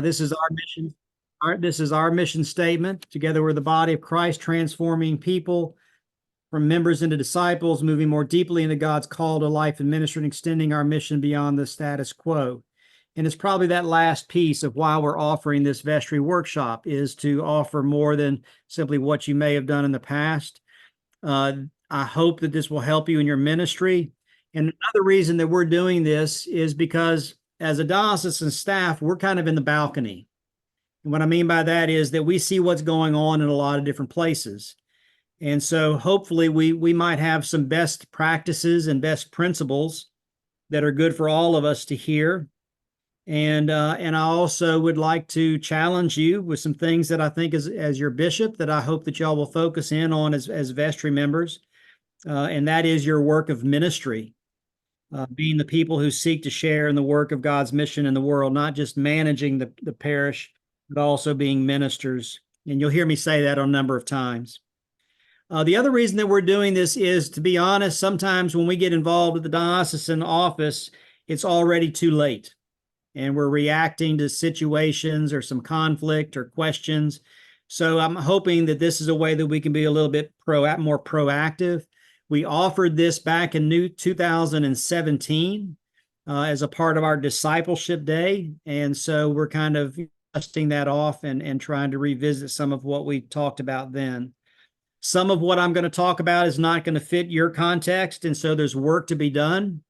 This is our mission. This is our mission statement. Together, we're the body of Christ, transforming people from members into disciples, moving more deeply into God's call to life and ministry, and extending our mission beyond the status quo. And it's probably that last piece of why we're offering this Vestry workshop, is to offer more than simply what you may have done in the past. I hope that this will help you in your ministry. And another reason that we're doing this is because as a diocesan staff, we're kind of in the balcony. And what I mean by that is that we see what's going on in a lot of different places. And so hopefully we might have some best practices and best principles that are good for all of us to hear. And I also would like to challenge you with some things that I think as your bishop that I hope that y'all will focus in on as Vestry members. And that is your work of ministry, being the people who seek to share in the work of God's mission in the world, not just managing the parish, but also being ministers. And you'll hear me say that a number of times. The other reason that we're doing this is, to be honest, sometimes when we get involved with the diocesan office, it's already too late. And we're reacting to situations or some conflict or questions. So I'm hoping that this is a way that we can be a little bit more proactive. We offered this back in 2017 as a part of our discipleship day. And so we're kind of dusting that off and trying to revisit some of what we talked about then. Some of what I'm going to talk about is not going to fit your context, and so there's work to be done.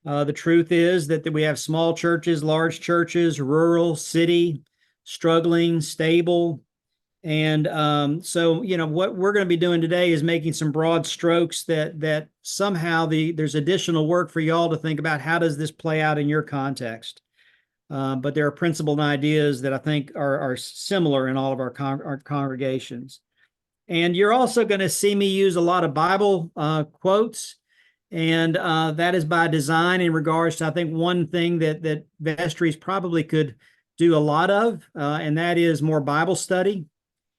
The truth is that we have small churches, large churches, rural, city, struggling, stable. And so, what we're going to be doing today is making some broad strokes that somehow there's additional work for y'all to think about. How does this play out in your context? But there are principled ideas that I think are similar in all of our congregations. And you're also going to see me use a lot of Bible quotes. And that is by design in regards to, I think, one thing that Vestries probably could do a lot of, and that is more Bible study.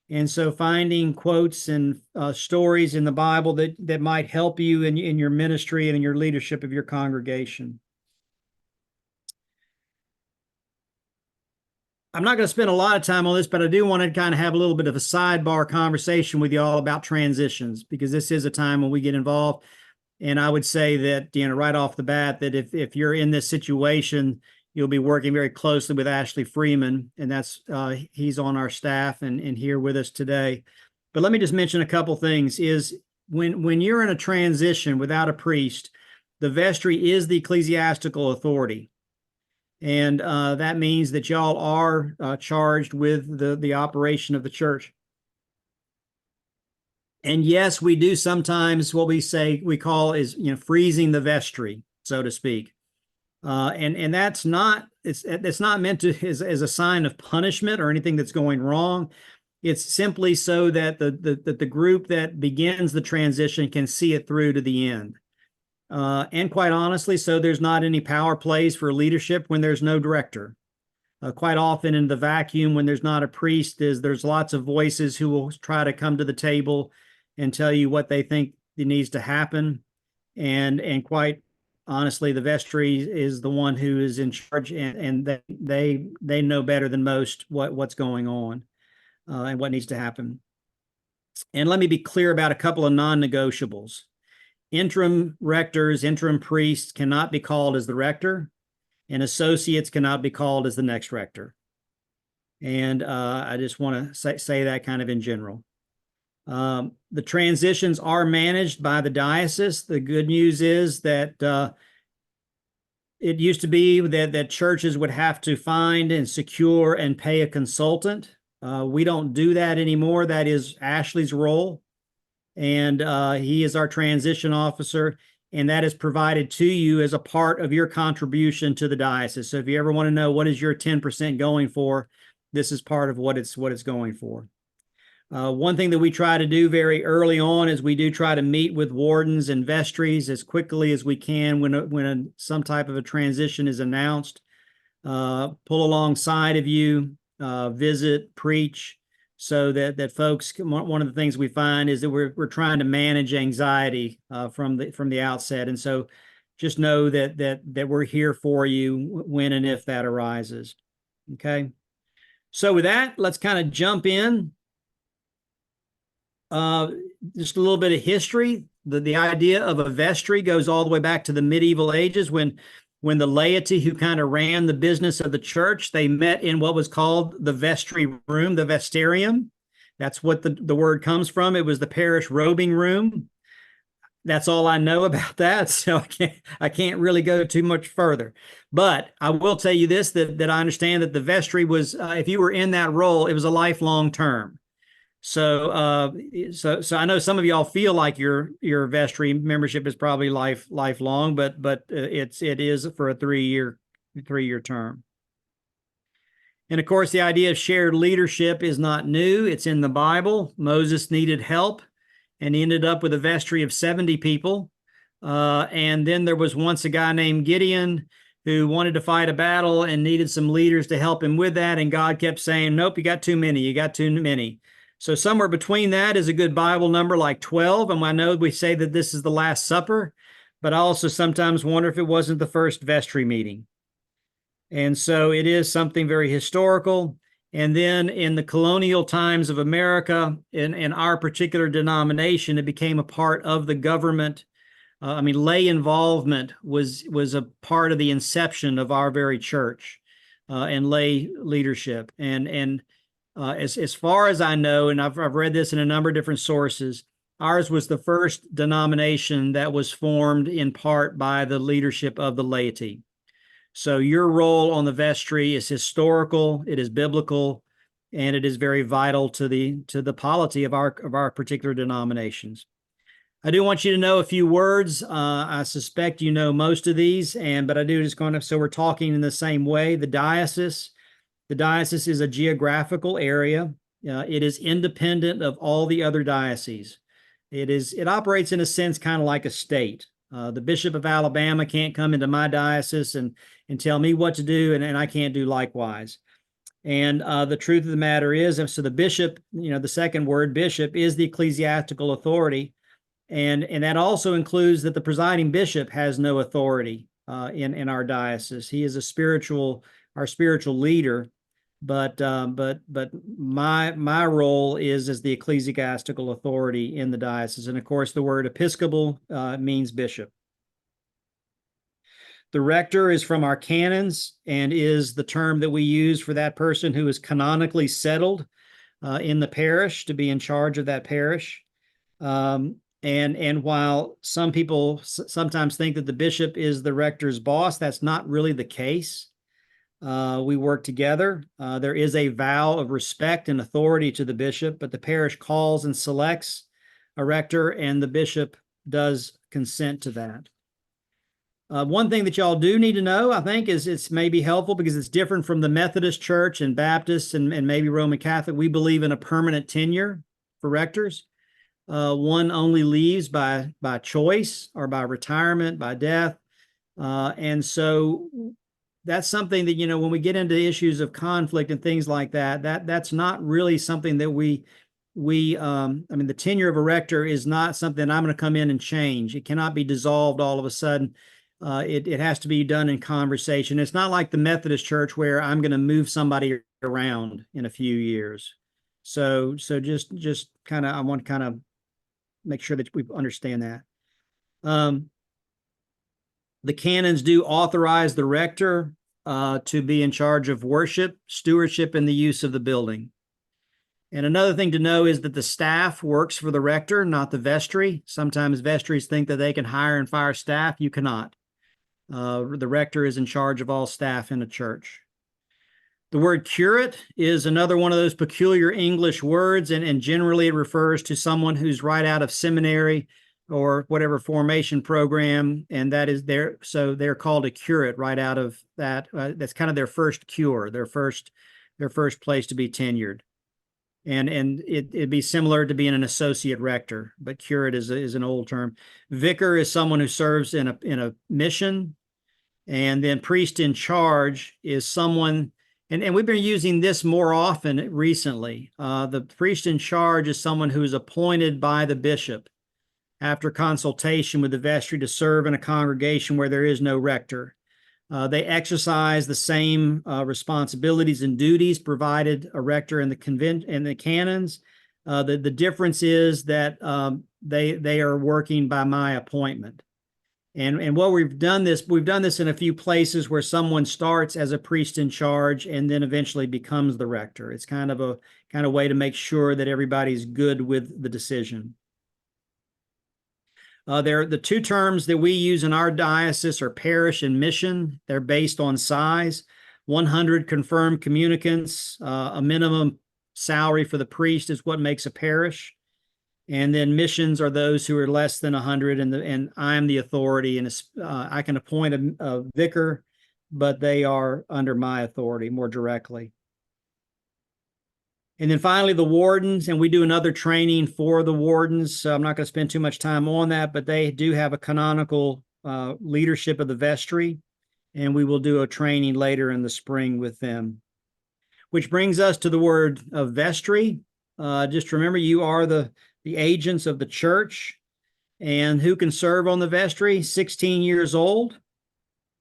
And so finding quotes and stories in the Bible that might help you in your ministry and in your leadership of your congregation. I'm not going to spend a lot of time on this, but I do want to kind of have a little bit of a sidebar conversation with you all about transitions, because this is a time when we get involved. And I would say that, right off the bat, that if you're in this situation, you'll be working very closely with Ashley Freeman, and that's he's on our staff and here with us today. But let me just mention a couple things. Is when you're in a transition without a priest, the vestry is the ecclesiastical authority. And that means that y'all are charged with the operation of the church. And yes, we do sometimes what we call is freezing the vestry, so to speak. And that's not it's not meant to as a sign of punishment or anything that's going wrong. It's simply so that the group that begins the transition can see it through to the end. And quite honestly, so there's not any power plays for leadership when there's no director. Quite often in the vacuum, when there's not a priest, there's lots of voices who will try to come to the table and tell you what they think needs to happen. And quite honestly, the vestry is the one who is in charge, and they know better than most what's going on and what needs to happen. And let me be clear about a couple of non-negotiables. Interim rectors, interim priests cannot be called as the rector, and associates cannot be called as the next rector. And I just want to say that kind of in general. The transitions are managed by the diocese. The good news is that it used to be that churches would have to find and secure and pay a consultant. We don't do that anymore. That is Ashley's role. And he is our transition officer, and that is provided to you as a part of your contribution to the diocese. So if you ever want to know what is your 10% going for, this is part of what it's going for. One thing that we try to do very early on is we do try to meet with wardens and vestries as quickly as we can when some type of a transition is announced. Pull alongside of you, visit, preach, so that folks, one of the things we find is that we're trying to manage anxiety from the outset. And so just know that we're here for you when and if that arises. Okay. So with that, let's kind of jump in. Just a little bit of history. The idea of a vestry goes all the way back to the medieval ages when the laity who kind of ran the business of the church, they met in what was called the vestry room, the vesterium. That's what the word comes from. It was the parish robing room. That's all I know about that. So I can't really go too much further. But I will tell you this, that I understand that the vestry was, if you were in that role, it was a lifelong term. So I know some of y'all feel like your vestry membership is probably lifelong, but it is for a 3-year term. And of course, the idea of shared leadership is not new. It's in the Bible. Moses needed help, and he ended up with a vestry of 70 people. And then there was once a guy named Gideon who wanted to fight a battle and needed some leaders to help him with that. And God kept saying, nope, you got too many. You got too many. So somewhere between that is a good Bible number, like 12. And I know we say that this is the Last Supper, but I also sometimes wonder if it wasn't the first vestry meeting. And so it is something very historical. And then in the colonial times of America, in our particular denomination, it became a part of the government. Lay involvement was a part of the inception of our very church, and lay leadership. And as far as I know, and I've read this in a number of different sources, ours was the first denomination that was formed in part by the leadership of the laity. So your role on the vestry is historical, it is biblical, and it is very vital to the polity of our particular denominations. I do want you to know a few words. I suspect you know most of these, but I do just going to, so we're talking in the same way. The diocese is a geographical area. It is independent of all the other dioceses. It operates in a sense kind of like a state. The Bishop of Alabama can't come into my diocese and tell me what to do, and I can't do likewise. And the truth of the matter is, so the bishop, the second word, bishop, is the ecclesiastical authority. And that also includes that the presiding bishop has no authority in our diocese. He is our spiritual leader, but my role is as the ecclesiastical authority in the diocese. And of course, the word episcopal means bishop. The rector is from our canons and is the term that we use for that person who is canonically settled in the parish to be in charge of that parish. And while some people sometimes think that the bishop is the rector's boss, that's not really the case. We work together. There is a vow of respect and authority to the bishop, but the parish calls and selects a rector, and the bishop does consent to that. One thing that y'all do need to know, I think, is it's maybe helpful because it's different from the Methodist Church and Baptist and maybe Roman Catholic. We believe in a permanent tenure for rectors. One only leaves by choice or by retirement, by death. And so that's something that, when we get into issues of conflict and things like that's not really something that the tenure of a rector is not something I'm going to come in and change. It cannot be dissolved all of a sudden. It has to be done in conversation. It's not like the Methodist Church where I'm going to move somebody around in a few years. So just kind of, I want to kind of make sure that we understand that. The canons do authorize the rector to be in charge of worship, stewardship, and the use of the building. And another thing to know is that the staff works for the rector, not the vestry. Sometimes vestries think that they can hire and fire staff. You cannot. The rector is in charge of all staff in a church. The word curate is another one of those peculiar English words, and generally it refers to someone who's right out of seminary or whatever formation program, and that is so they're called a curate right out of that. That's kind of their first cure, their first place to be tenured. And it'd be similar to being an associate rector, but curate is an old term. Vicar is someone who serves in a mission, and then priest in charge is someone, and we've been using this more often recently. The priest in charge is someone who is appointed by the bishop after consultation with the vestry to serve in a congregation where there is no rector. They exercise the same responsibilities and duties provided a rector in the canons. The difference is that they are working by my appointment. And what we've done this in a few places where someone starts as a priest in charge and then eventually becomes the rector. It's kind of a way to make sure that everybody's good with the decision. The two terms that we use in our diocese are parish and mission. They're based on size. 100 confirmed communicants, a minimum salary for the priest is what makes a parish. And then missions are those who are less than 100, and I'm the authority, and I can appoint a vicar, but they are under my authority more directly. And then finally, the wardens, and we do another training for the wardens. So I'm not going to spend too much time on that, but they do have a canonical leadership of the vestry, and we will do a training later in the spring with them. Which brings us to the word of vestry. Just remember, you are the agents of the church, and who can serve on the vestry? 16 years old,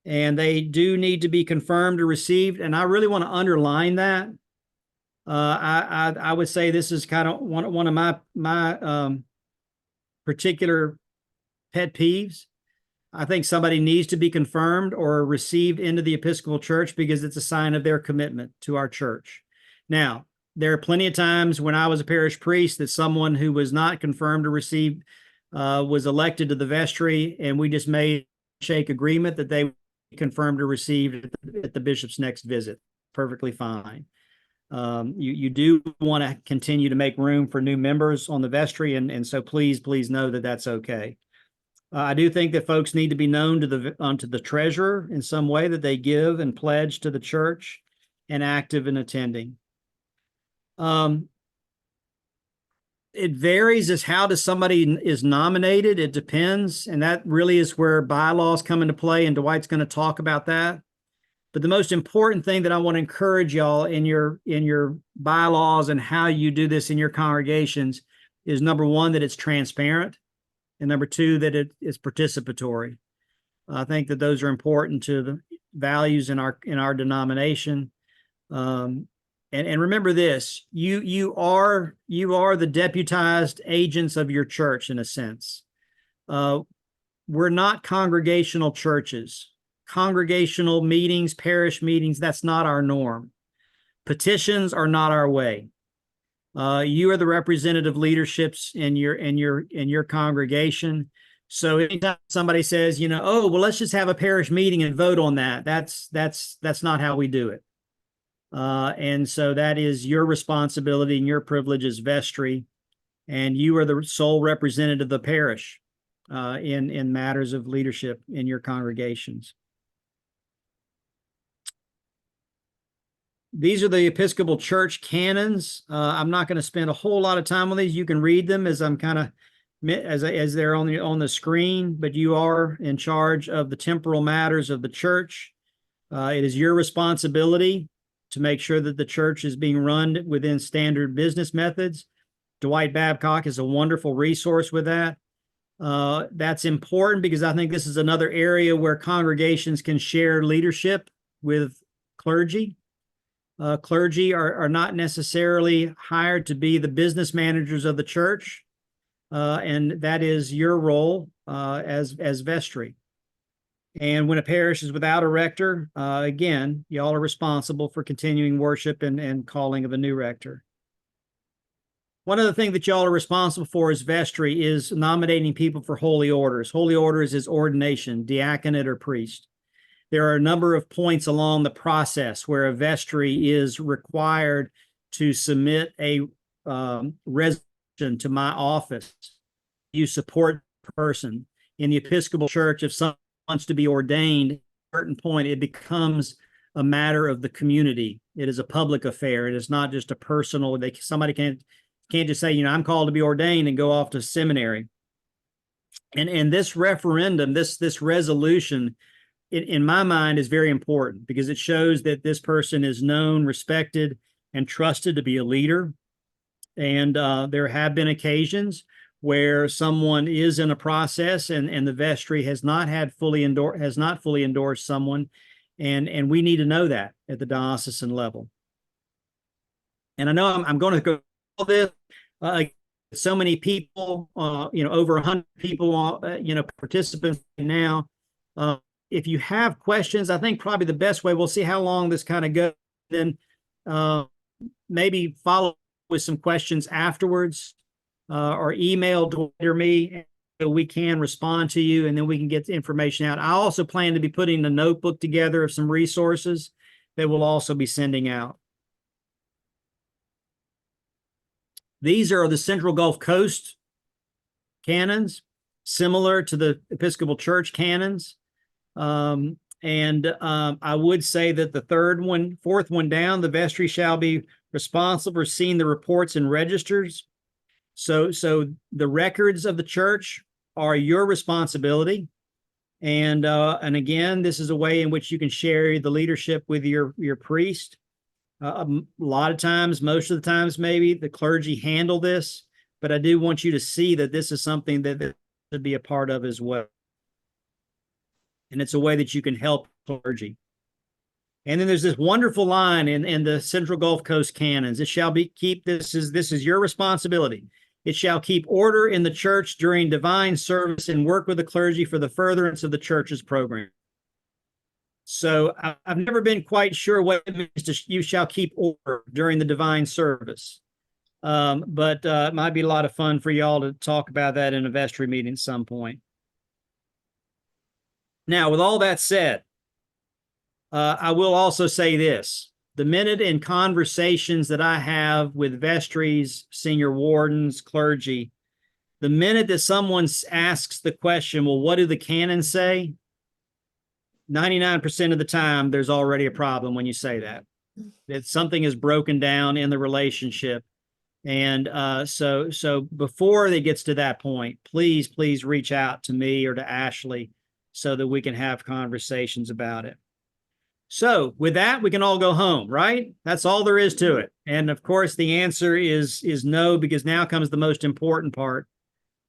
and they do need to be confirmed or received. And I really want to underline that. I would say this is kind of one of my particular pet peeves. I think somebody needs to be confirmed or received into the Episcopal Church because it's a sign of their commitment to our church. Now, there are plenty of times when I was a parish priest that someone who was not confirmed or received was elected to the vestry, and we just made a shake agreement that they confirmed or received at the bishop's next visit. Perfectly fine. You do want to continue to make room for new members on the vestry, and so please know that that's okay. I do think that folks need to be known to the treasurer in some way, that they give and pledge to the church and active in attending. It varies as how does somebody is nominated. It depends, and that really is where bylaws come into play, and Dwight's going to talk about that. But the most important thing that I want to encourage y'all in your bylaws and how you do this in your congregations is, number one, that it's transparent, and number two, that it is participatory. I think that those are important to the values in our denomination. And remember this: you are the deputized agents of your church in a sense. We're not congregational churches. Congregational meetings, parish meetings, that's not our norm. Petitions are not our way. You are the representative leaderships in your congregation. So anytime somebody says, oh, well, let's just have a parish meeting and vote on that, that's not how we do it. And so that is your responsibility and your privilege as vestry, and you are the sole representative of the parish in matters of leadership in your congregations. These are the Episcopal Church canons. I'm not going to spend a whole lot of time on these. You can read them as as they're on the screen, but you are in charge of the temporal matters of the church. It is your responsibility to make sure that the church is being run within standard business methods. Dwight Babcock is a wonderful resource with that. That's important because I think this is another area where congregations can share leadership with clergy. Clergy are not necessarily hired to be the business managers of the church, and that is your role as vestry. And when a parish is without a rector, again, y'all are responsible for continuing worship and calling of a new rector. One other thing that y'all are responsible for as vestry is nominating people for holy orders. Holy orders is ordination, diaconate, or priest. There are a number of points along the process where a vestry is required to submit a resolution to my office. You support the person. In the Episcopal Church, if someone wants to be ordained, at a certain point, it becomes a matter of the community. It is a public affair. It is not just a personal. Somebody can't just say, I'm called to be ordained and go off to seminary. And this referendum, this resolution, in my mind, is very important because it shows that this person is known, respected, and trusted to be a leader. And there have been occasions where someone is in a process and the vestry has not fully endorsed someone, And we need to know that at the diocesan level. And I know I'm going to go all this. So many people, over 100 people, participants now. If you have questions, I think probably the best way, we'll see how long this kind of goes. Then maybe follow with some questions afterwards, or email to me, so we can respond to you, and then we can get the information out. I also plan to be putting a notebook together of some resources that we'll also be sending out. These are the Central Gulf Coast canons, similar to the Episcopal Church canons. I would say that the fourth one down, the vestry shall be responsible for seeing the reports and registers. So the records of the church are your responsibility. And again, this is a way in which you can share the leadership with your priest. A lot of times, most of the times, maybe the clergy handle this, but I do want you to see that this is something that should be a part of as well. And it's a way that you can help clergy. And then there's this wonderful line in the Central Gulf Coast canons. It shall be this is your responsibility. It shall keep order in the church during divine service and work with the clergy for the furtherance of the church's program. So I've never been quite sure what it means you shall keep order during the divine service. But it might be a lot of fun for y'all to talk about that in a vestry meeting at some point. Now, with all that said, I will also say this. The minute in conversations that I have with vestries, senior wardens, clergy, the minute that someone asks the question, well, what do the canons say? 99% of the time, there's already a problem when you say that. That something is broken down in the relationship. And so before it gets to that point, please reach out to me or to Ashley so that we can have conversations about it. So with that, we can all go home, right? That's all there is to it. And of course, the answer is no, because now comes the most important part.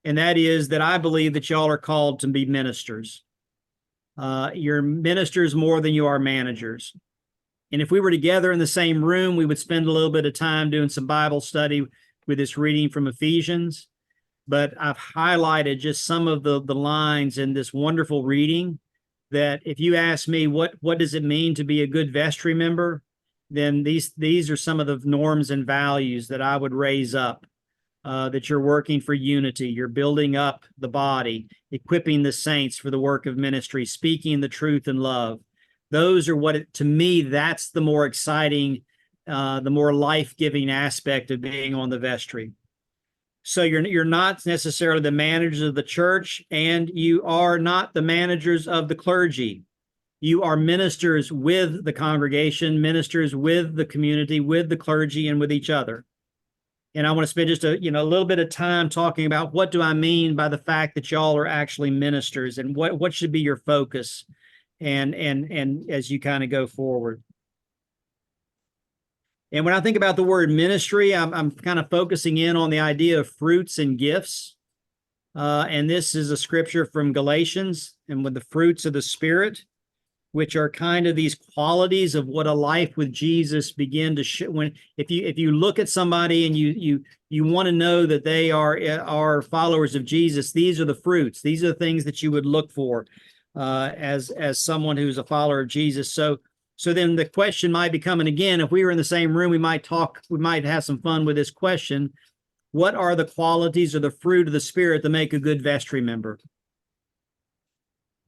And that is that I believe that y'all are called to be ministers. You're ministers more than you are managers. And if we were together in the same room, we would spend a little bit of time doing some Bible study with this reading from Ephesians. But I've highlighted just some of the lines in this wonderful reading that if you ask me what does it mean to be a good vestry member, then these are some of the norms and values that I would raise up. That you're working for unity, you're building up the body, equipping the saints for the work of ministry, speaking the truth in love. Those are to me, that's the more exciting, the more life-giving aspect of being on the vestry. So you're not necessarily the managers of the church, and you are not the managers of the clergy. You are ministers with the congregation, ministers with the community, with the clergy, and with each other. And I want to spend just a little bit of time talking about what do I mean by the fact that y'all are actually ministers, and what should be your focus, and as you kind of go forward. And when I think about the word ministry, I'm kind of focusing in on the idea of fruits and gifts. And this is a scripture from Galatians, and with the fruits of the Spirit, which are kind of these qualities of what a life with Jesus begin to show. If you look at somebody and you want to know that they are followers of Jesus, these are the fruits. These are the things that you would look for as someone who's a follower of Jesus. So then the question might become, and again, if we were in the same room, we might have some fun with this question. What are the qualities or the fruit of the Spirit that make a good vestry member?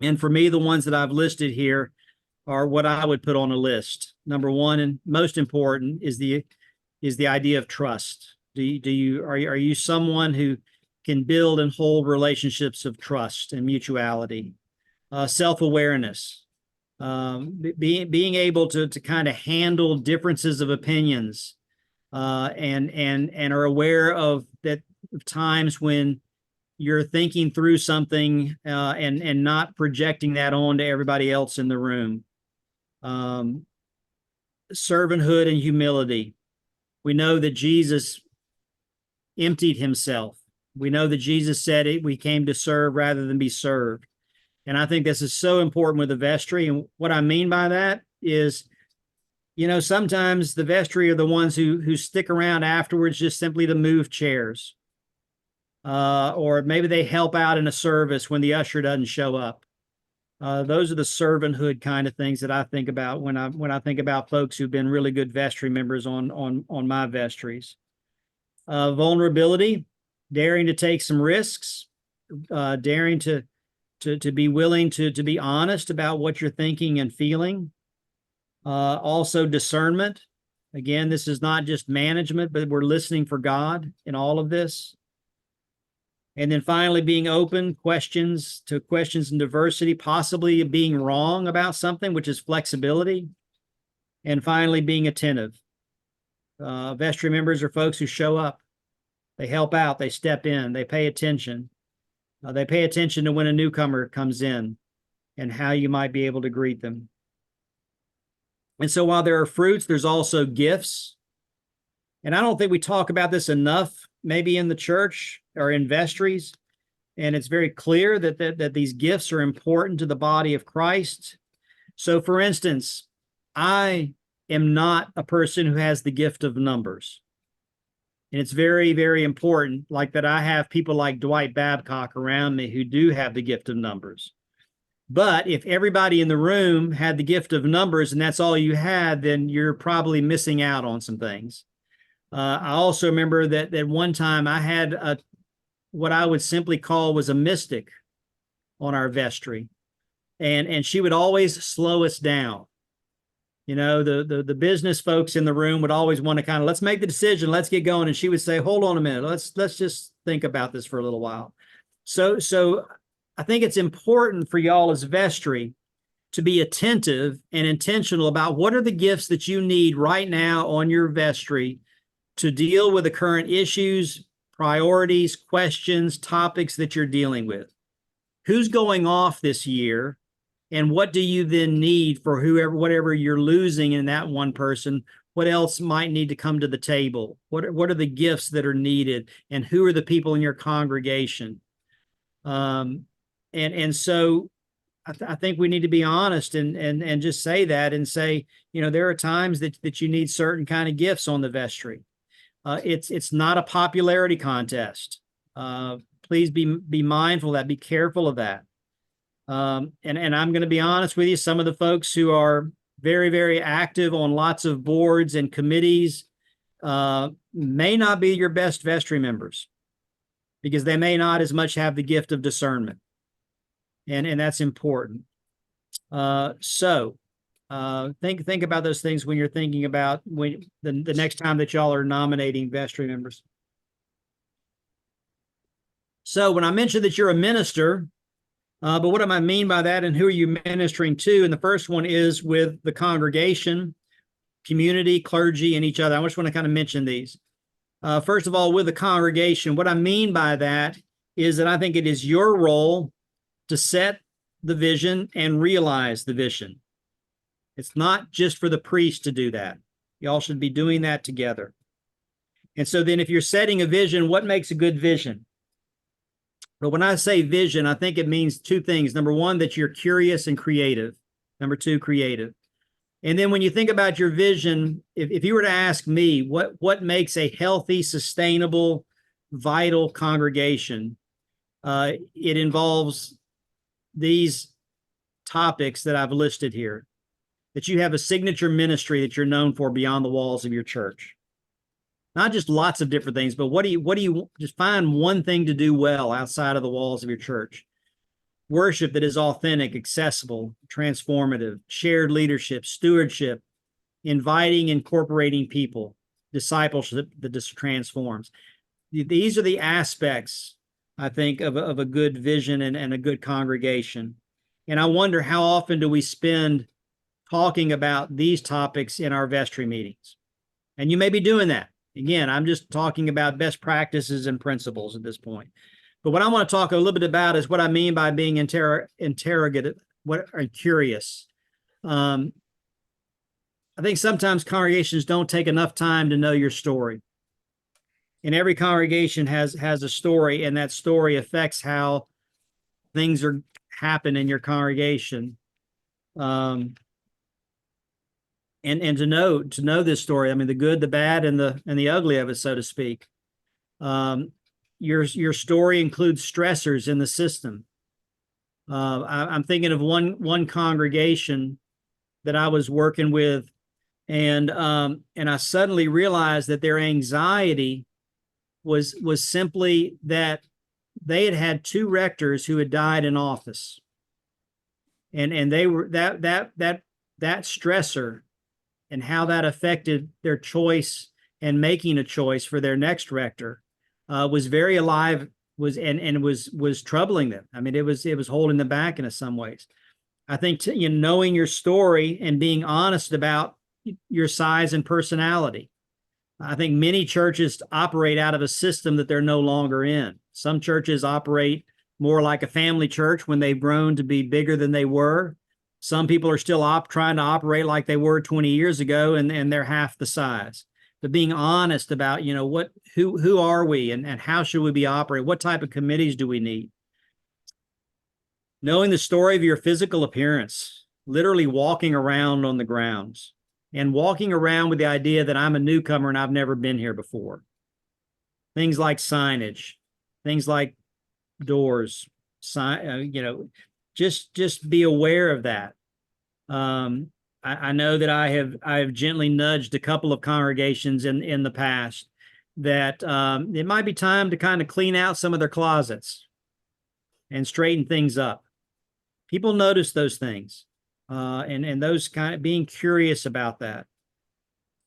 And for me, the ones that I've listed here are what I would put on a list. Number one, and most important, is the idea of trust. Are you someone who can build and hold relationships of trust and mutuality? Self-awareness, being able to kind of handle differences of opinions, and are aware of times when you're thinking through something and not projecting that on to everybody else in the room. Servanthood and humility. We know that Jesus emptied himself. We know that Jesus said we came to serve rather than be served. And I think this is so important with the vestry. And what I mean by that is, sometimes the vestry are the ones who stick around afterwards just simply to move chairs. Or maybe they help out in a service when the usher doesn't show up. Those are the servanthood kind of things that I think about when I think about folks who've been really good vestry members on my vestries. Vulnerability, daring to take some risks, daring to be willing to be honest about what you're thinking and feeling. Also discernment. Again, this is not just management, but we're listening for God in all of this. And then finally, being open questions and diversity, possibly being wrong about something, which is flexibility. And finally, being attentive. Vestry members are folks who show up. They help out. They step in. They pay attention. They pay attention to when a newcomer comes in and how you might be able to greet them. And so while there are fruits, there's also gifts. And I don't think we talk about this enough, maybe in the church or in vestries. And it's very clear that these gifts are important to the body of Christ. So for instance, I am not a person who has the gift of numbers. And it's very, very important, like that I have people like Dwight Babcock around me who do have the gift of numbers. But if everybody in the room had the gift of numbers and that's all you had, then you're probably missing out on some things. I also remember that one time I had what I would simply call was a mystic on our vestry. And she would always slow us down. The business folks in the room would always want to kind of, let's make the decision, let's get going. And she would say, hold on a minute, let's just think about this for a little while. So I think it's important for y'all as vestry to be attentive and intentional about what are the gifts that you need right now on your vestry to deal with the current issues, priorities, questions, topics that you're dealing with. Who's going off this year? And what do you then need for whatever you're losing in that one person? What else might need to come to the table? What are the gifts that are needed? And who are the people in your congregation? And so I think we need to be honest and just say that and say, there are times that you need certain kind of gifts on the vestry. It's not a popularity contest. Please be mindful of that. Be careful of that. And I'm going to be honest with you, some of the folks who are very, very active on lots of boards and committees may not be your best vestry members because they may not as much have the gift of discernment. And that's important. So think about those things when you're thinking about the next time that y'all are nominating vestry members. So when I mentioned that you're a minister, but what do I mean by that and who are you ministering to? And the first one is with the congregation, community, clergy, and each other. I just want to kind of mention these. First of all, with the congregation, what I mean by that is that I think it is your role to set the vision and realize the vision. It's not just for the priest to do that. Y'all should be doing that together. And so then if you're setting a vision, what makes a good vision? But when I say vision, I think it means two things. Number one, that you're curious and creative. Number two, creative. And then when you think about your vision, if you were to ask me what makes a healthy, sustainable, vital congregation, it involves these topics that I've listed here. That you have a signature ministry that you're known for beyond the walls of your church. Not just lots of different things, but what do you just find one thing to do well outside of the walls of your church? Worship that is authentic, accessible, transformative, shared leadership, stewardship, inviting, incorporating people, discipleship that just transforms. These are the aspects, I think, of a good vision and a good congregation. And I wonder how often do we spend talking about these topics in our vestry meetings? And you may be doing that. Again, I'm just talking about best practices and principles at this point. But what I want to talk a little bit about is what I mean by being interrogative, curious. I think sometimes congregations don't take enough time to know your story. And every congregation has a story, and that story affects how things are happen in your congregation. And to know this story, I mean, the good, the bad, and the ugly of it, so to speak. Your story includes stressors in the system. I'm thinking of one congregation that I was working with, and I suddenly realized that their anxiety was simply that they had two rectors who had died in office, and they were that stressor and how that affected their choice and making a choice for their next rector was very alive, was troubling them. I mean, it was holding them back in some ways. I think knowing your story and being honest about your size and personality. I think many churches operate out of a system that they're no longer in. Some churches operate more like a family church when they've grown to be bigger than they were. Some people are still trying to operate like they were 20 years ago, and they're half the size. But being honest about, who are we, and how should we be operating? What type of committees do we need? Knowing the story of your physical appearance, literally walking around on the grounds and walking around with the idea that I'm a newcomer and I've never been here before. Things like signage, things like doors, just be aware of that. I know that I have gently nudged a couple of congregations in the past that it might be time to kind of clean out some of their closets and straighten things up. People notice those things, and those kind of being curious about that.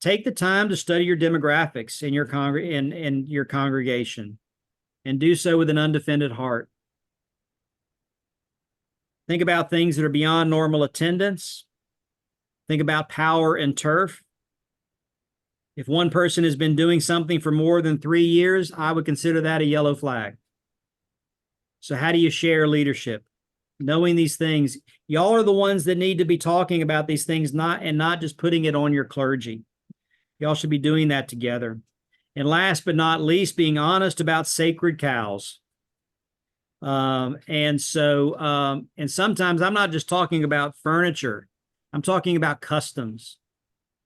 Take the time to study your demographics in your congregation, and do so with an undefended heart. Think about things that are beyond normal attendance. Think about power and turf. If one person has been doing something for more than 3 years, I would consider that a yellow flag. So how do you share leadership? Knowing these things, y'all are the ones that need to be talking about these things, not just putting it on your clergy. Y'all should be doing that together. And last but not least, being honest about sacred cows. And sometimes I'm not just talking about furniture. I'm talking about customs.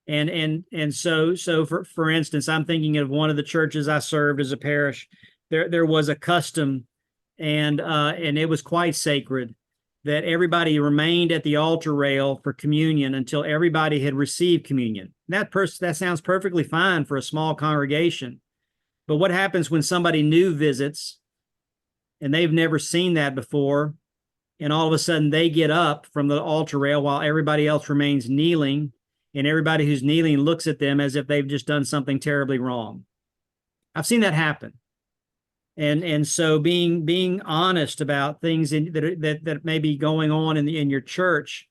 And so for instance, I'm thinking of one of the churches I served as a parish. There was a custom, and it was quite sacred, that everybody remained at the altar rail for communion until everybody had received communion. That sounds perfectly fine for a small congregation. But what happens when somebody new visits and they've never seen that before, and all of a sudden they get up from the altar rail while everybody else remains kneeling, and everybody who's kneeling looks at them as if they've just done something terribly wrong? I've seen that happen. And so being honest about things that may be going on in your church,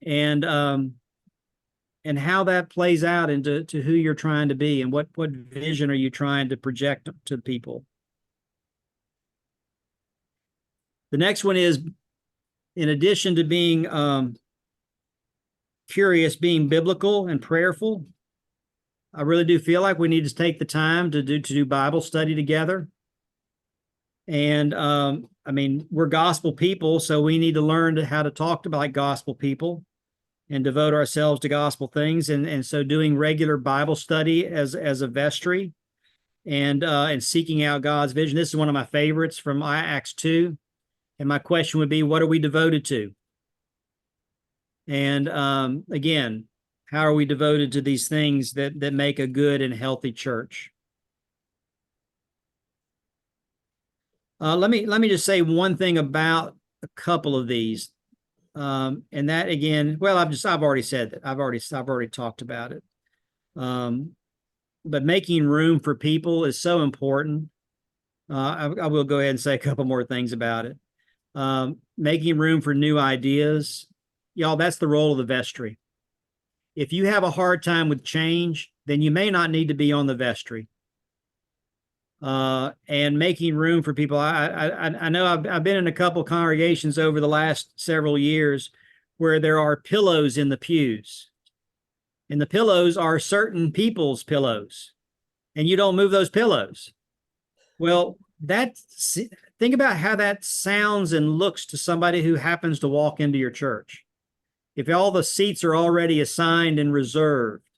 and how that plays out into who you're trying to be, and what vision are you trying to project to people. The next one is, in addition to being curious, being biblical and prayerful. I really do feel like we need to take the time to do Bible study together. And I mean, we're gospel people, so we need to learn how to talk like gospel people and devote ourselves to gospel things. And so doing regular Bible study as a vestry, and seeking out God's vision. This is one of my favorites from Acts 2. And my question would be, what are we devoted to? And again, how are we devoted to these things that make a good and healthy church? Let me just say one thing about a couple of these, and that again, well, I've already said that. I've already talked about it. But making room for people is so important. I will go ahead and say a couple more things about it. Making room for new ideas. Y'all, that's the role of the vestry. If you have a hard time with change, then you may not need to be on the vestry. And making room for people. I know I've been in a couple congregations over the last several years where there are pillows in the pews. And the pillows are certain people's pillows. And you don't move those pillows. Well, think about how that sounds and looks to somebody who happens to walk into your church. If all the seats are already assigned and reserved,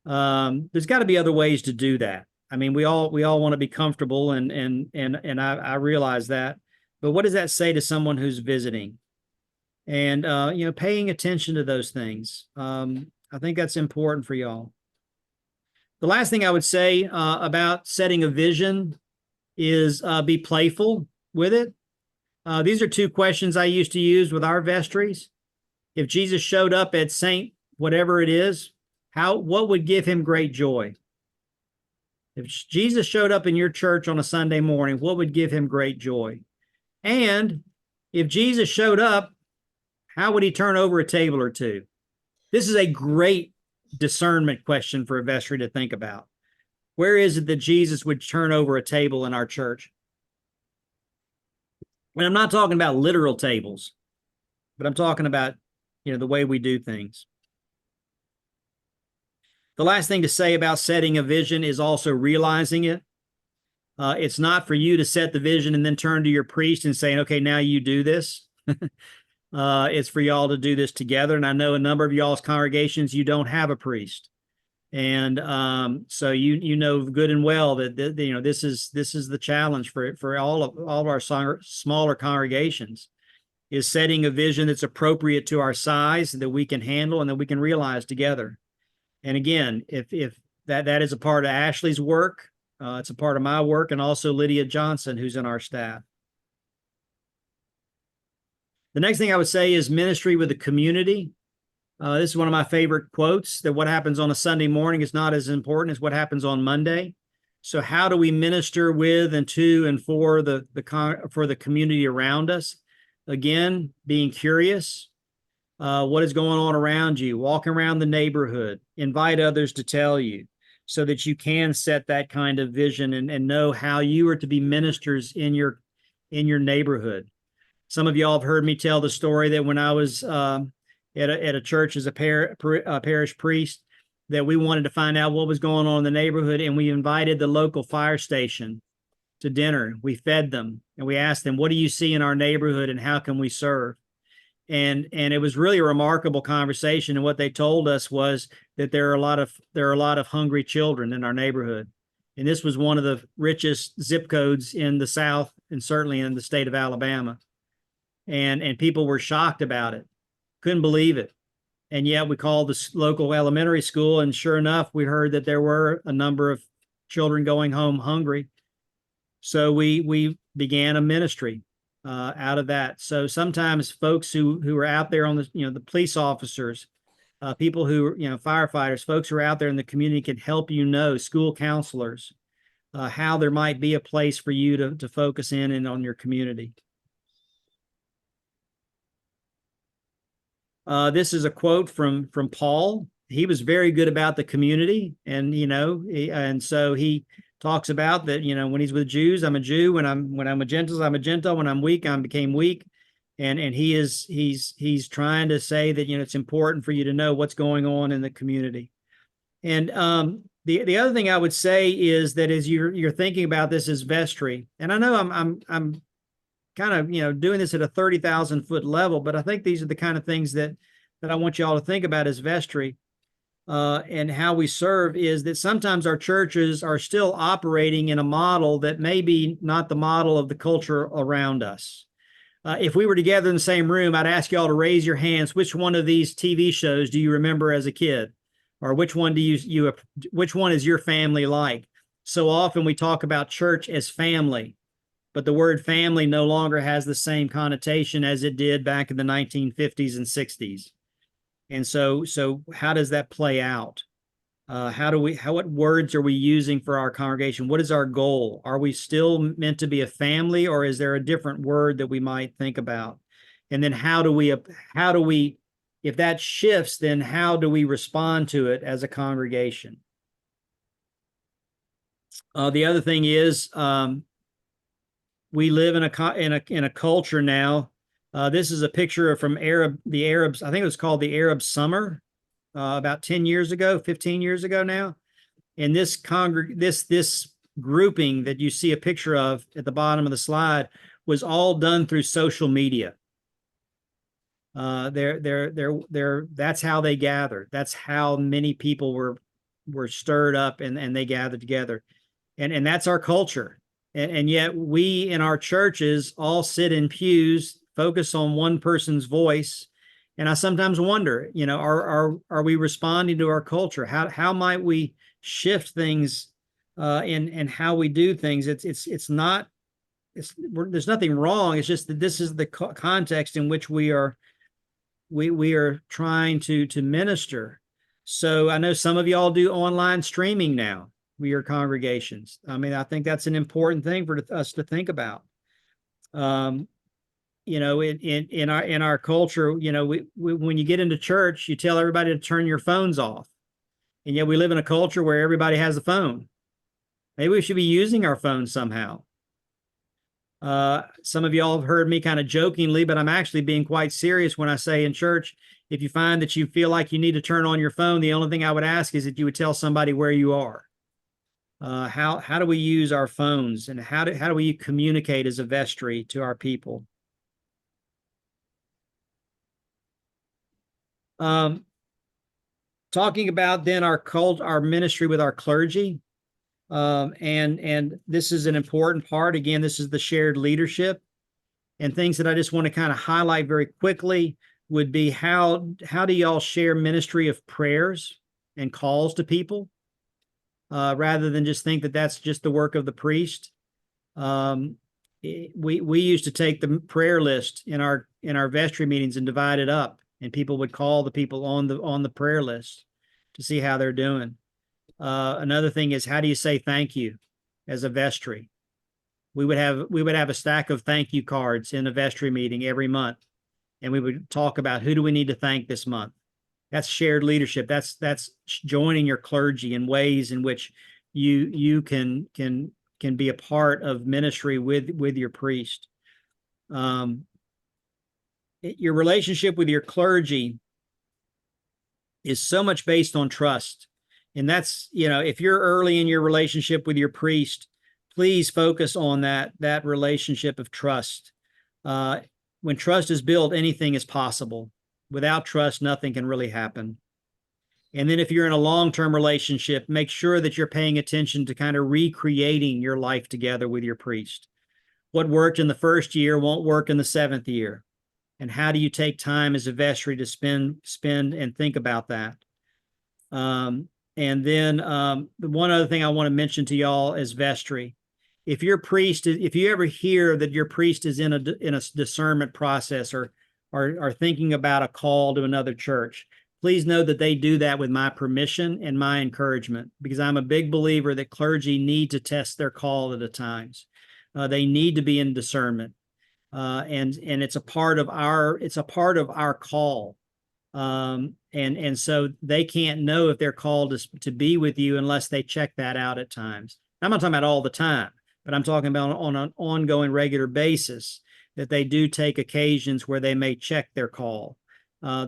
there's got to be other ways to do that. I mean, we all want to be comfortable, and I realize that. But what does that say to someone who's visiting? And paying attention to those things. I think that's important for y'all. The last thing I would say about setting a vision is be playful with it. These are two questions I used to use with our vestries. If Jesus showed up at Saint whatever it is, what would give him great joy? If Jesus showed up in your church on a Sunday morning, what would give him great joy? And if Jesus showed up, how would he turn over a table or two? This is a great discernment question for a vestry to think about. Where is it that Jesus would turn over a table in our church? And I'm not talking about literal tables, but I'm talking about, the way we do things. The last thing to say about setting a vision is also realizing it. It's not for you to set the vision and then turn to your priest and saying, okay, now you do this. It's for y'all to do this together. And I know a number of y'all's congregations, you don't have a priest. And so you know good and well that this is the challenge for all of our smaller congregations, is setting a vision that's appropriate to our size, that we can handle and that we can realize together. And again, if that is a part of Ashley's work, it's a part of my work, and also Lydia Johnson, who's in our staff. The next thing I would say is ministry with the community. This is one of my favorite quotes, that what happens on a Sunday morning is not as important as what happens on Monday. So how do we minister with and to and for the community around us? Again, being curious. What is going on around you? Walk around the neighborhood. Invite others to tell you, so that you can set that kind of vision and know how you are to be ministers in your neighborhood. Some of y'all have heard me tell the story that when I was at a church as a parish priest, that we wanted to find out what was going on in the neighborhood, and we invited the local fire station to dinner. We fed them, and we asked them, what do you see in our neighborhood and how can we serve? And it was really a remarkable conversation. And what they told us was that there are a lot of hungry children in our neighborhood. And this was one of the richest zip codes in the South, and certainly in the state of Alabama. And people were shocked about it, couldn't believe it. And yet we called the local elementary school, and sure enough, we heard that there were a number of children going home hungry. So we began a ministry out of that. So sometimes folks who are out there on the police officers, people who firefighters, folks who are out there in the community can help school counselors, how there might be a place for you to focus in and on your community. This is a quote from Paul. He was very good about the community, and so he talks about that. When he's with Jews, I'm a Jew. When I'm with Gentiles, I'm a Gentile. When I'm weak, I became weak. And he's trying to say that it's important for you to know what's going on in the community. And the other thing I would say is that as you're thinking about this as vestry, and I know I'm kind of doing this at a 30,000 foot level, but I think these are the kind of things that I want you all to think about as vestry and how we serve, is that sometimes our churches are still operating in a model that may be not the model of the culture around us. If we were together in the same room, I'd ask you all to raise your hands. Which one of these TV shows do you remember as a kid? Or which one which one is your family like? So often we talk about church as family, but the word family no longer has the same connotation as it did back in the 1950s and 60s. And so how does that play out? What words are we using for our congregation? What is our goal? Are we still meant to be a family, or is there a different word that we might think about? And then how do we, if that shifts, then how do we respond to it as a congregation? The other thing is, we live in a culture now. This is a picture from the Arabs. I think it was called the Arab Summer, grouping that you see a picture of at the bottom of the slide was all done through social media. That's how they gathered. That's how many people were stirred up and they gathered together. And that's our culture. And yet we in our churches all sit in pews, focus on one person's voice. And I sometimes wonder, are we responding to our culture? How might we shift things in how we do things? There's nothing wrong. It's just that this is the context in which we are trying to minister. So I know some of y'all do online streaming now with your congregations. I mean, I think that's an important thing for us to think about. In our culture, when you get into church, you tell everybody to turn your phones off, and yet we live in a culture where everybody has a phone. Maybe we should be using our phones somehow. Some of y'all have heard me kind of jokingly, but I'm actually being quite serious when I say in church, if you find that you feel like you need to turn on your phone, the only thing I would ask is that you would tell somebody where you are. How do we use our phones, and how do we communicate as a vestry to our people? Talking about then our ministry with our clergy. And this is an important part. Again, this is the shared leadership, and things that I just want to kind of highlight very quickly would be how do y'all share ministry of prayers and calls to people, rather than just think that that's just the work of the priest. We used to take the prayer list in our vestry meetings and divide it up, and people would call the people on the prayer list to see how they're doing. Another thing is, how do you say thank you as a vestry? We would have a stack of thank you cards in a vestry meeting every month, and we would talk about who do we need to thank this month. That's shared leadership. That's joining your clergy in ways in which you can be a part of ministry with your priest. Your relationship with your clergy is so much based on trust. And that's, if you're early in your relationship with your priest, please focus on that relationship of trust. When trust is built, anything is possible. Without trust, nothing can really happen. And then if you're in a long-term relationship, make sure that you're paying attention to kind of recreating your life together with your priest. What worked in the first year won't work in the 7th year. And how do you take time as a vestry to spend and think about that? And then the one other thing I want to mention to y'all is vestry. If you ever hear that your priest is in a discernment process or thinking about a call to another church, please know that they do that with my permission and my encouragement, because I'm a big believer that clergy need to test their call at times. They need to be in discernment, and it's a part of our call. And so they can't know if they're called to be with you unless they check that out at times. I'm not talking about all the time, but I'm talking about on an ongoing regular basis, that they do take occasions where they may check their call. I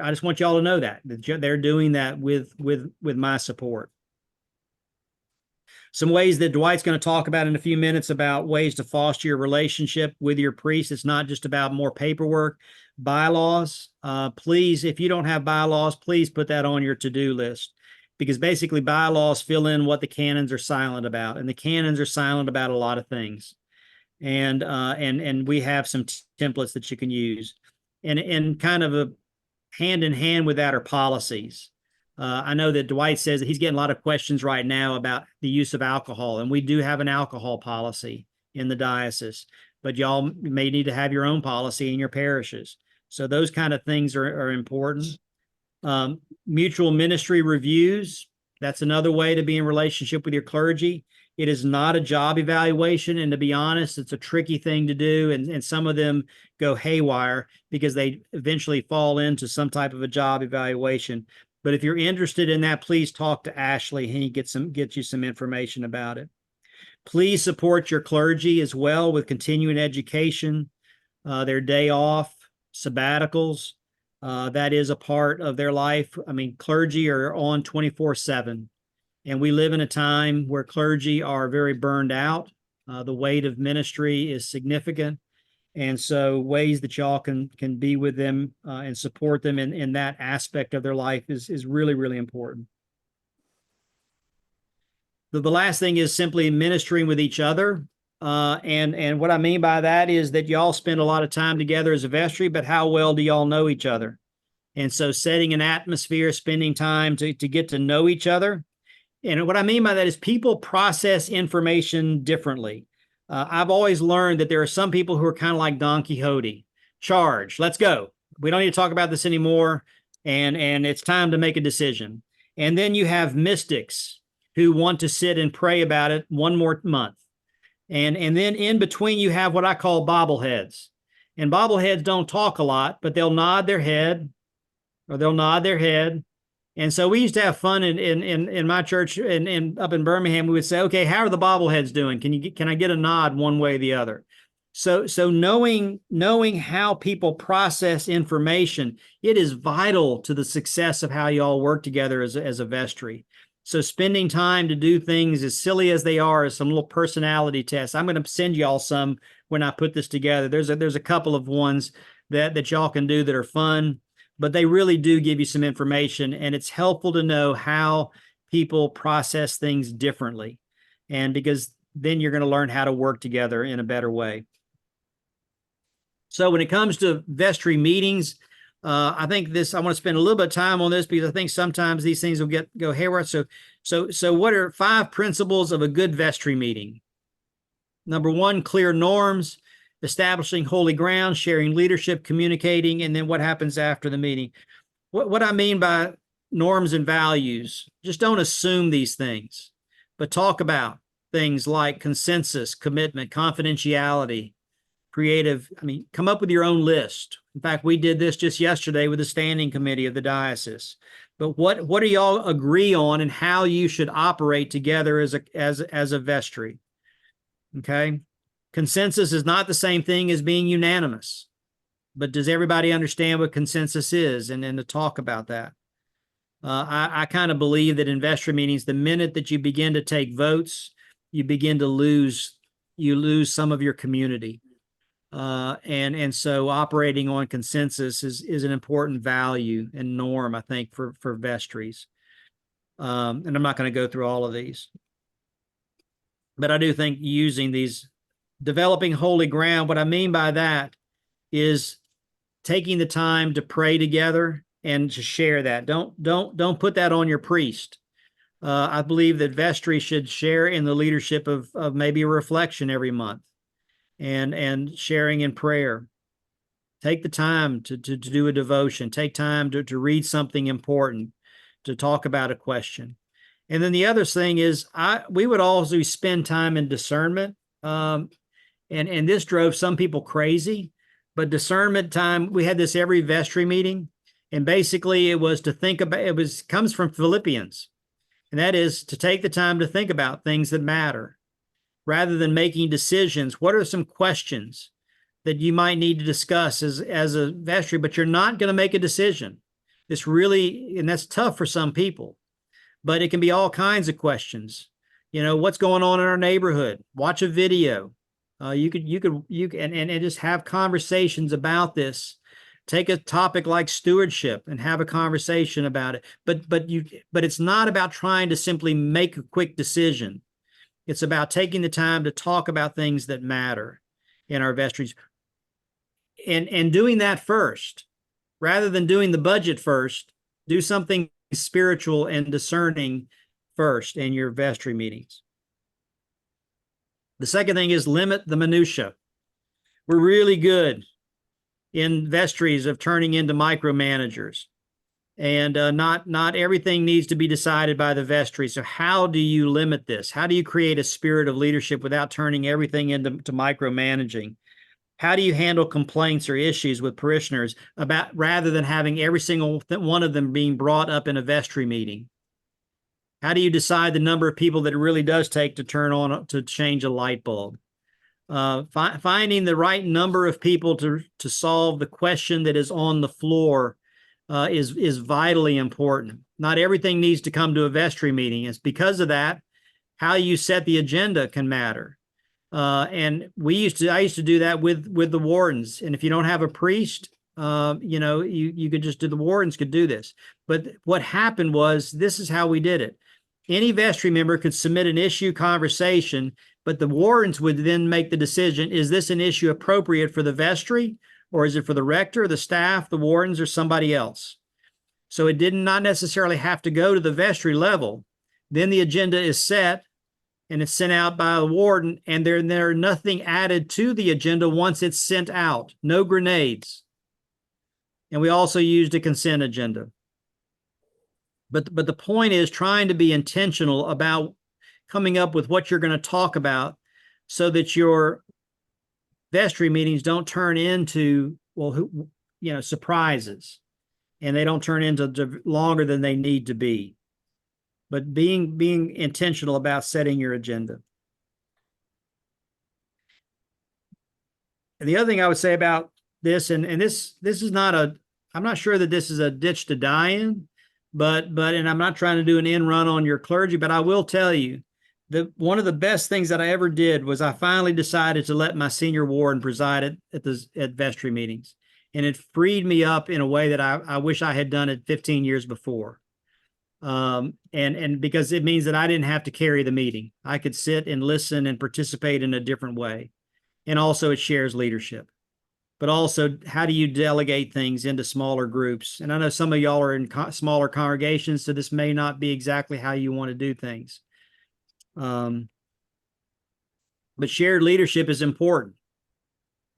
just want y'all to know that they're doing that with my support. Some ways that Dwight's going to talk about in a few minutes about ways to foster your relationship with your priest. It's not just about more paperwork. Bylaws, please, if you don't have bylaws, please put that on your to-do list, because basically bylaws fill in what the canons are silent about, and the canons are silent about a lot of things. And we have some templates that you can use, and kind of a hand in hand with that are policies. I know that Dwight says that he's getting a lot of questions right now about the use of alcohol, and we do have an alcohol policy in the diocese, but y'all may need to have your own policy in your parishes. So those kind of things are important. Mutual ministry reviews, that's another way to be in relationship with your clergy. It is not a job evaluation, and to be honest, it's a tricky thing to do, and some of them go haywire because they eventually fall into some type of a job evaluation. But if you're interested in that, please talk to Ashley. He get you some information about it. Please support your clergy as well with continuing education, their day off, sabbaticals. That is a part of their life. I mean, clergy are on 24/7. And we live in a time where clergy are very burned out. The weight of ministry is significant. And so ways that y'all can be with them and support them in that aspect of their life is really, really important. The last thing is simply ministering with each other. And what I mean by that is that y'all spend a lot of time together as a vestry, but how well do y'all know each other? And so setting an atmosphere, spending time to get to know each other. And what I mean by that is people process information differently. I've always learned that there are some people who are kind of like Don Quixote. Charge, let's go. We don't need to talk about this anymore. And it's time to make a decision. And then you have mystics who want to sit and pray about it one more month. And then in between, you have what I call bobbleheads. And bobbleheads don't talk a lot, but they'll nod their head or they'll nod their head. And so we used to have fun in my church up in Birmingham. We would say, okay, how are the bobbleheads doing? Can I get a nod one way or the other? So knowing how people process information, it is vital to the success of how y'all work together as a vestry. So spending time to do things as silly as they are, as some little personality tests. I'm going to send y'all some when I put this together. There's a couple of ones that y'all can do that are fun, but they really do give you some information, and it's helpful to know how people process things differently. And because then you're going to learn how to work together in a better way. So when it comes to vestry meetings, I think I want to spend a little bit of time on this because I think sometimes these things will go haywire. So what are 5 principles of a good vestry meeting? Number 1, clear norms, establishing holy ground, sharing leadership, communicating, and then what happens after the meeting. What I mean by norms and values, just don't assume these things, but talk about things like consensus, commitment, confidentiality, creative. Come up with your own list. In fact, we did this just yesterday with the standing committee of the diocese. But what do y'all agree on and how you should operate together as a vestry? Okay. Consensus is not the same thing as being unanimous, but does everybody understand what consensus is? And then to talk about that. I kind of believe that in vestry meetings, the minute that you begin to take votes, you begin to lose some of your community. And so operating on consensus is an important value and norm, I think, for vestries. And I'm not going to go through all of these, but I do think using these, developing holy ground, what I mean by that is taking the time to pray together and to share that. Don't put that on your priest. I believe that vestry should share in the leadership of maybe a reflection every month and sharing in prayer. Take the time to do a devotion. Take time to read something important, to talk about a question. And then the other thing is we would also spend time in discernment. And this drove some people crazy, but discernment time, we had this every vestry meeting. And basically it was to think about, comes from Philippians. And that is to take the time to think about things that matter rather than making decisions. What are some questions that you might need to discuss as a vestry, but you're not going to make a decision? And that's tough for some people, but it can be all kinds of questions. What's going on in our neighborhood? Watch a video. You can just have conversations about this. Take a topic like stewardship and have a conversation about it. But it's not about trying to simply make a quick decision. It's about taking the time to talk about things that matter in our vestries and doing that first, rather than doing the budget first. Do something spiritual and discerning first in your vestry meetings. The second thing is limit the minutia. We're really good in vestries of turning into micromanagers, and not everything needs to be decided by the vestry. So how do you limit this? How do you create a spirit of leadership without turning everything into micromanaging? How do you handle complaints or issues with parishioners rather than having every single one of them being brought up in a vestry meeting? How do you decide the number of people that it really does take to change a light bulb? Finding the right number of people to solve the question that is on the floor is vitally important. Not everything needs to come to a vestry meeting. It's because of that, how you set the agenda can matter. And I used to do that with the wardens. And if you don't have a priest, you could just do, the wardens could do this. But what happened was, this is how we did it. Any vestry member could submit an issue conversation, but the wardens would then make the decision: is this an issue appropriate for the vestry, or is it for the rector, the staff, the wardens, or somebody else? So it did not necessarily have to go to the vestry level. Then the agenda is set and it's sent out by the warden, and there nothing added to the agenda once it's sent out. No grenades. And we also used a consent agenda. But the point is trying to be intentional about coming up with what you're going to talk about, so that your vestry meetings don't turn into, surprises, and they don't turn into longer than they need to be. But being intentional about setting your agenda. And the other thing I would say about this, and this is not I'm not sure that this is a ditch to die in, but and I'm not trying to do an end run on your clergy, but I will tell you that one of the best things that I ever did was I finally decided to let my senior warden preside at vestry meetings. And it freed me up in a way that I wish I had done it 15 years before. And because it means that I didn't have to carry the meeting. I could sit and listen and participate in a different way. And also it shares leadership. But also, how do you delegate things into smaller groups? And I know some of y'all are in smaller congregations, so this may not be exactly how you want to do things. But shared leadership is important.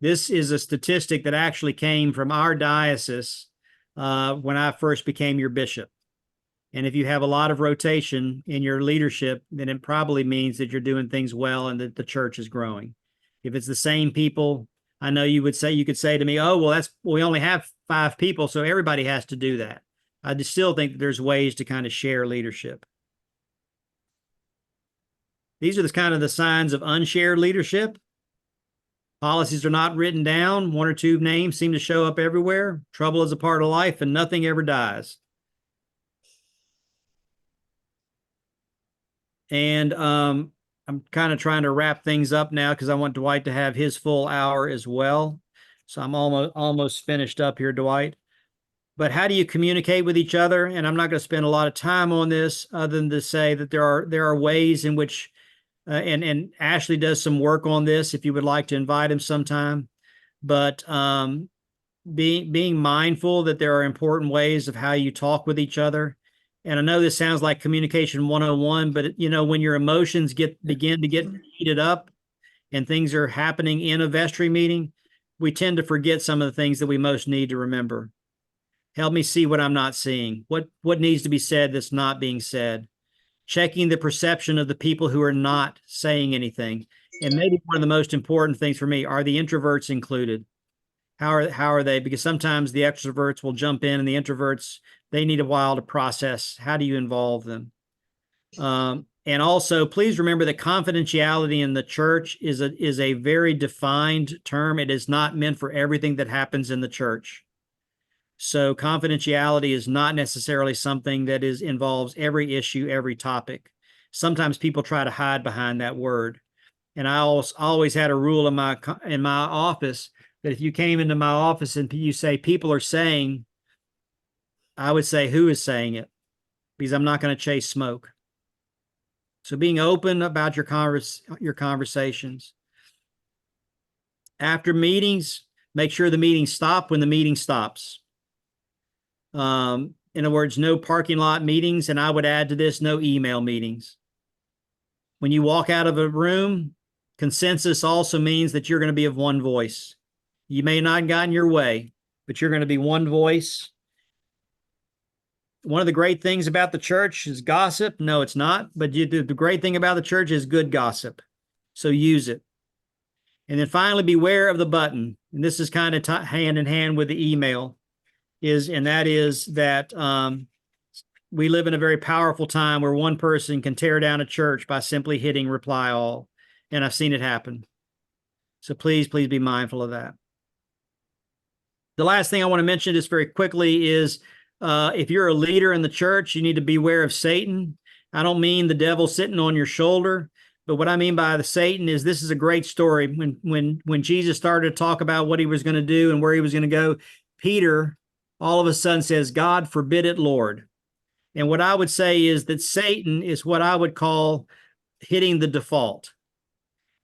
This is a statistic that actually came from our diocese when I first became your bishop. And if you have a lot of rotation in your leadership, then it probably means that you're doing things well and that the church is growing. If it's the same people, I know you could say to me, oh, well, we only have 5 people, so everybody has to do that. I just still think that there's ways to kind of share leadership. These are the signs of unshared leadership. Policies are not written down. 1 or 2 names seem to show up everywhere. Trouble is a part of life, and nothing ever dies. And I'm kind of trying to wrap things up now because I want Dwight to have his full hour as well. So I'm almost finished up here, Dwight. But how do you communicate with each other? And I'm not going to spend a lot of time on this other than to say that there are ways in which, and Ashley does some work on this if you would like to invite him sometime. But being mindful that there are important ways of how you talk with each other. And I know this sounds like communication 101, but when your emotions begin to get heated up and things are happening in a vestry meeting, we tend to forget some of the things that we most need to remember. Help me see what I'm not seeing. What needs to be said that's not being said. Checking the perception of the people who are not saying anything. And maybe one of the most important things for me, are the introverts included? How are they? Because sometimes the extroverts will jump in, and the introverts, they need a while to process. How do you involve them? And also, please remember that confidentiality in the church is a very defined term. It is not meant for everything that happens in the church. So confidentiality is not necessarily something that involves every issue, every topic. Sometimes people try to hide behind that word. And I always had a rule in my office that if you came into my office and you say people are saying, I would say, who is saying it? Because I'm not going to chase smoke. So being open about your conversations. After meetings, make sure the meetings stop when the meeting stops. In other words, no parking lot meetings, and I would add to this, no email meetings. When you walk out of a room, consensus also means that you're going to be of one voice. You may not have gotten your way, but you're going to be one voice. One of the great things about the church is gossip. No, it's not. But the great thing about the church is good gossip. So use it. And then finally, beware of the button. And this is kind of hand in hand with the email. That is that we live in a very powerful time where one person can tear down a church by simply hitting reply all. And I've seen it happen. So please be mindful of that. The last thing I want to mention just very quickly is If you're a leader in the church, you need to beware of Satan. I don't mean the devil sitting on your shoulder, but what I mean by the Satan is this is a great story. When Jesus started to talk about what he was going to do and where he was going to go, Peter all of a sudden says, "God forbid it, Lord." And what I would say is that Satan is what I would call hitting the default.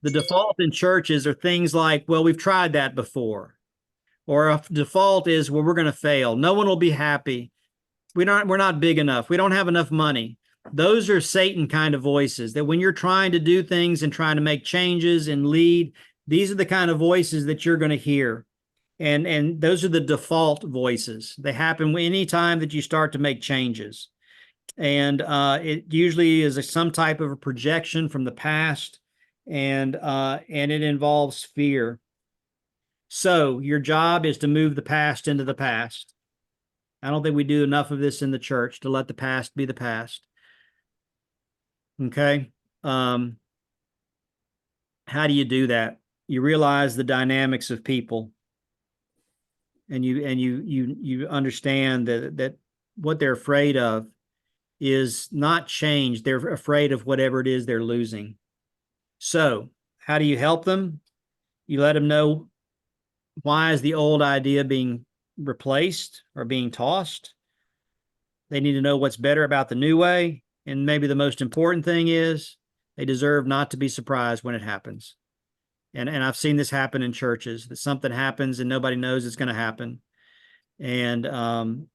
The default in churches are things like, well, we've tried that before. Or a default is, well, we're going to fail. No one will be happy. We're not big enough. We don't have enough money. Those are Satan kind of voices that when you're trying to do things and trying to make changes and lead, these are the kind of voices that you're going to hear. And those are the default voices. They happen anytime that you start to make changes. And it usually is some type of a projection from the past, and it involves fear. So your job is to move the past into the past. I don't think we do enough of this in the church to let the past be the past. Okay. How do you do that? You realize the dynamics of people, and you understand that what they're afraid of is not change. They're afraid of whatever it is they're losing. So how do you help them? You let them know, why is the old idea being replaced or being tossed? They need to know what's better about the new way. And maybe the most important thing is they deserve not to be surprised when it happens. And I've seen this happen in churches, that something happens and nobody knows it's going to happen. And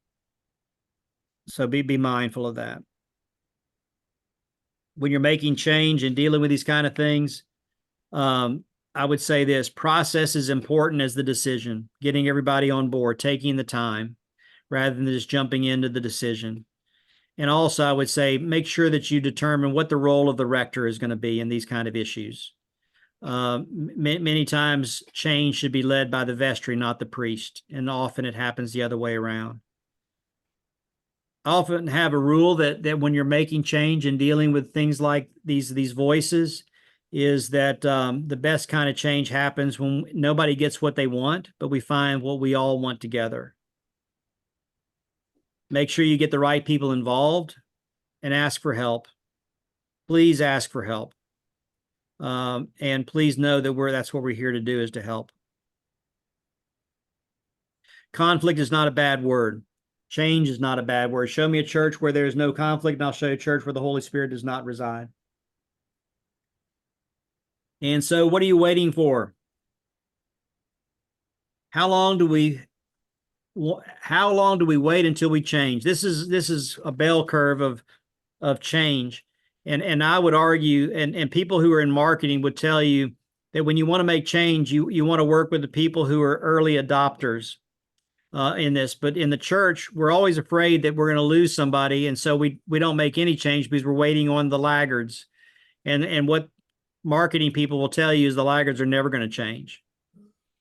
so be mindful of that. When you're making change and dealing with these kind of things, I would say this: process is important as the decision, getting everybody on board, taking the time rather than just jumping into the decision. And also, I would say, make sure that you determine what the role of the rector is going to be in these kind of issues. Many times change should be led by the vestry, not the priest. And often it happens the other way around. I often have a rule that when you're making change and dealing with things like these voices, is that the best kind of change happens when nobody gets what they want, but we find what we all want together. Make sure you get the right people involved and ask for help. Please ask for help. And please know that that's what we're here to do, is to help. Conflict is not a bad word. Change is not a bad word. Show me a church where there is no conflict, and I'll show you a church where the Holy Spirit does not reside. And so what are you waiting for? How long do we wait until we change? This is a bell curve of change. And I would argue, and people who are in marketing would tell you that when you want to make change, you want to work with the people who are early adopters in this. But in the church, we're always afraid that we're going to lose somebody, and so we don't make any change because we're waiting on the laggards. And what marketing people will tell you is the laggards are never going to change.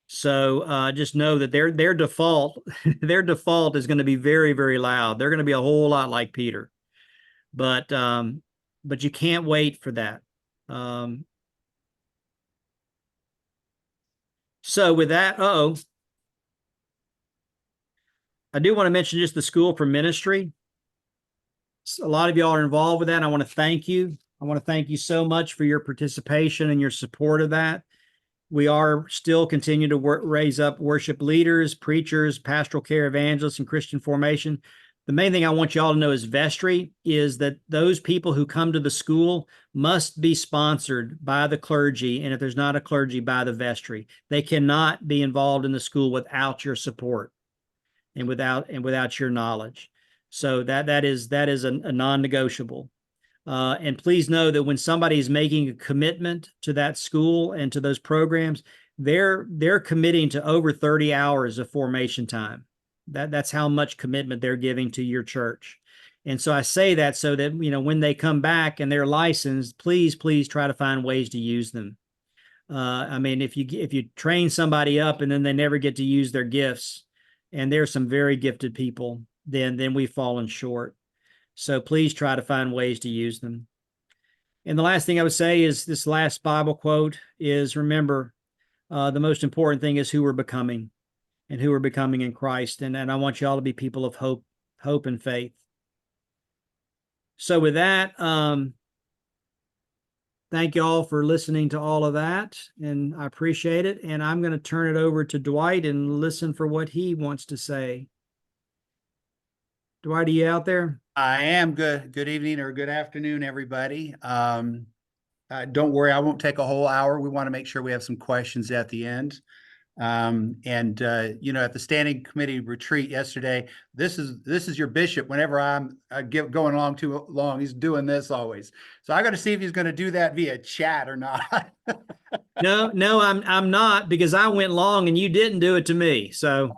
So just know that their default their default is going to be very, very loud. They're going to be a whole lot like Peter, but you can't wait for that. So with that, I do want to mention just the School for Ministry. A lot of y'all are involved with that, and I want to thank you. I want to thank you so much for your participation and your support of that. We are still continuing to raise up worship leaders, preachers, pastoral care evangelists, and Christian formation. The main thing I want you all to know is Vestry is that those people who come to the school must be sponsored by the clergy, and if there's not a clergy, by the Vestry. They cannot be involved in the school without your support and without your knowledge. So that is a non-negotiable. And please know that when somebody is making a commitment to that school and to those programs, they're committing to over 30 hours of formation time. That's how much commitment they're giving to your church. And so I say that so that, when they come back and they're licensed, please try to find ways to use them. I mean, if you train somebody up and then they never get to use their gifts, and there's some very gifted people, then we've fallen short. So please try to find ways to use them. And the last thing I would say is this last Bible quote is, remember, the most important thing is who we're becoming and who we're becoming in Christ. And I want you all to be people of hope hope, and faith. So with that, thank you all for listening to all of that, and I appreciate it. And I'm going to turn it over to Dwight and listen for what he wants to say. Dwight, are you out there? I am. Good evening or good afternoon, everybody. Don't worry, I won't take a whole hour. We want to make sure we have some questions at the end. At the standing committee retreat yesterday, this is your bishop. Whenever I'm going along too long, he's doing this always. So I got to see if he's going to do that via chat or not. No, I'm not, because I went long and you didn't do it to me. So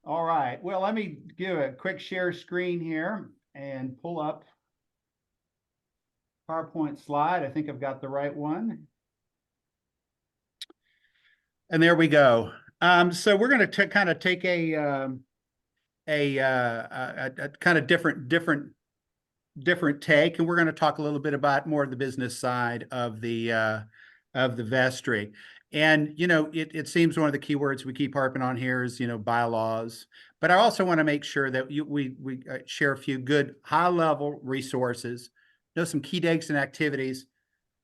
All right. Well, let me give a quick share screen here and pull up PowerPoint slide. I think I've got the right one. And there we go. So we're going to kind of take a kind of different take, and we're going to talk a little bit about more of the business side of the vestry. And it seems one of the key words we keep harping on here is bylaws. But I also want to make sure that we share a few good high level resources, some key dates and activities.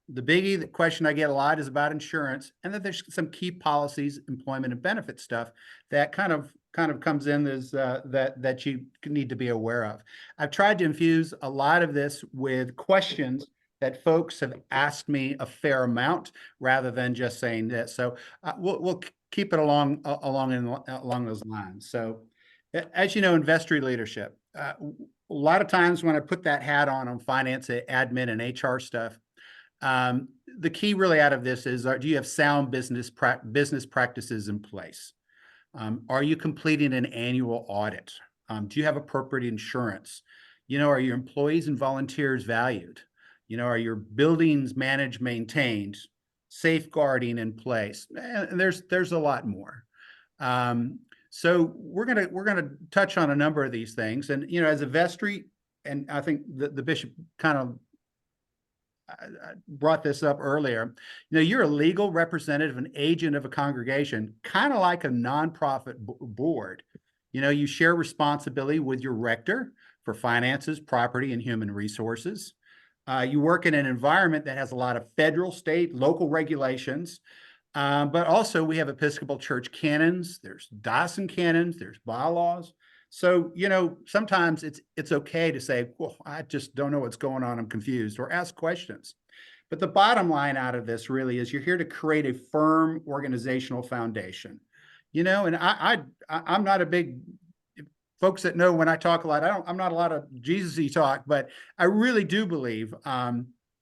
The question I get a lot is about insurance, and that there's some key policies, employment and benefit stuff that kind of comes in as that you need to be aware of. I've tried to infuse a lot of this with questions that folks have asked me a fair amount, rather than just saying this. So we'll keep it along those lines. So, as you know, in Vestry leadership, a lot of times when I put that hat on finance, admin, and HR stuff, the key really out of this is, do you have sound business practices in place? Are you completing an annual audit? Do you have appropriate insurance? Are your employees and volunteers valued? Are your buildings managed, maintained, safeguarding in place? And there's a lot more. So we're gonna touch on a number of these things, and as a vestry, and I think the bishop kind of brought this up earlier. You're a legal representative, an agent of a congregation, kind of like a nonprofit board. You share responsibility with your rector for finances, property, and human resources. You work in an environment that has a lot of federal, state, local regulations. But also we have Episcopal Church canons, there's diocesan canons, there's bylaws. So, sometimes it's okay to say, well, I just don't know what's going on, I'm confused, or ask questions. But the bottom line out of this really is, you're here to create a firm organizational foundation. And I'm not a big, folks that know when I talk a lot, I'm not a lot of Jesus-y talk, but I really do believe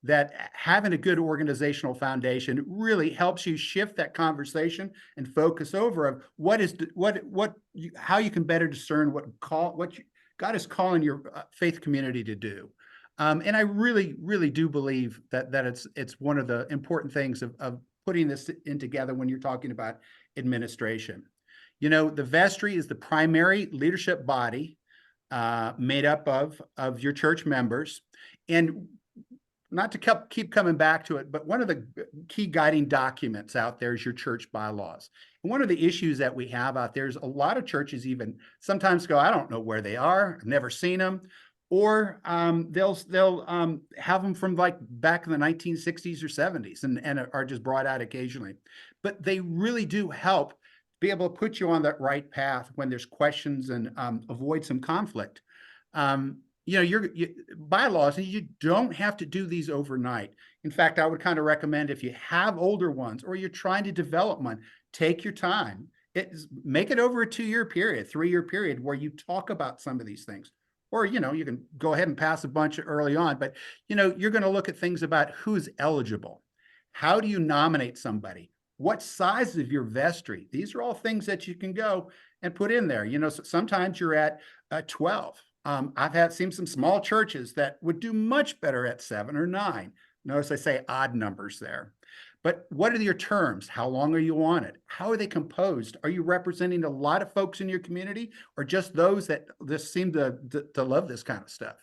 that having a good organizational foundation really helps you shift that conversation and focus over of how you can better discern what God is calling your faith community to do. And I really do believe that it's one of the important things of putting this in together when you're talking about administration. The vestry is the primary leadership body made up of your church members. And not to keep coming back to it, but one of the key guiding documents out there is your church bylaws. And one of the issues that we have out there is a lot of churches even sometimes go, I don't know where they are, I've never seen them, or they'll have them from like back in the 1960s or 70s and are just brought out occasionally. But they really do help be able to put you on that right path when there's questions, and avoid some conflict. Your bylaws, and you don't have to do these overnight. In fact, I would kind of recommend, if you have older ones or you're trying to develop one, take your time. Make it over a 2-year period, 3-year period, where you talk about some of these things. Or, you can go ahead and pass a bunch early on, but, you're going to look at things about who's eligible. How do you nominate somebody? What size of your vestry? These are all things that you can go and put in there. Sometimes you're at 12. I've seen some small churches that would do much better at 7 or 9. Notice I say odd numbers there. But what are your terms? How long are you on it? How are they composed? Are you representing a lot of folks in your community, or just those that just seem to love this kind of stuff?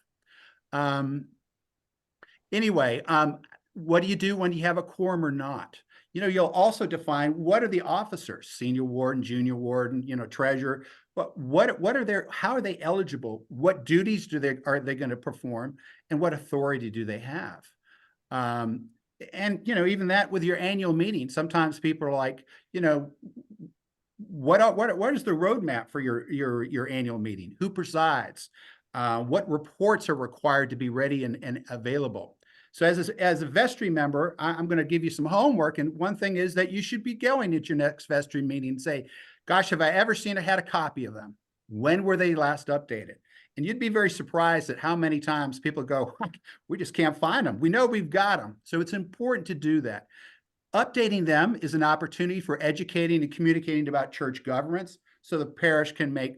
Anyway, what do you do when you have a quorum or not? You'll also define what are the officers, senior warden, junior warden, treasurer, but what are their, how are they eligible? What duties are they going to perform, and what authority do they have? And even that with your annual meeting, sometimes people are like, what is the roadmap for your annual meeting? Who presides? What reports are required to be ready and available? So as a Vestry member, I'm going to give you some homework. And one thing is that you should be going at your next Vestry meeting and say, gosh, have I ever seen or had a copy of them? When were they last updated? And you'd be very surprised at how many times people go, we just can't find them. We know we've got them. So it's important to do that. Updating them is an opportunity for educating and communicating about church governments so the parish can make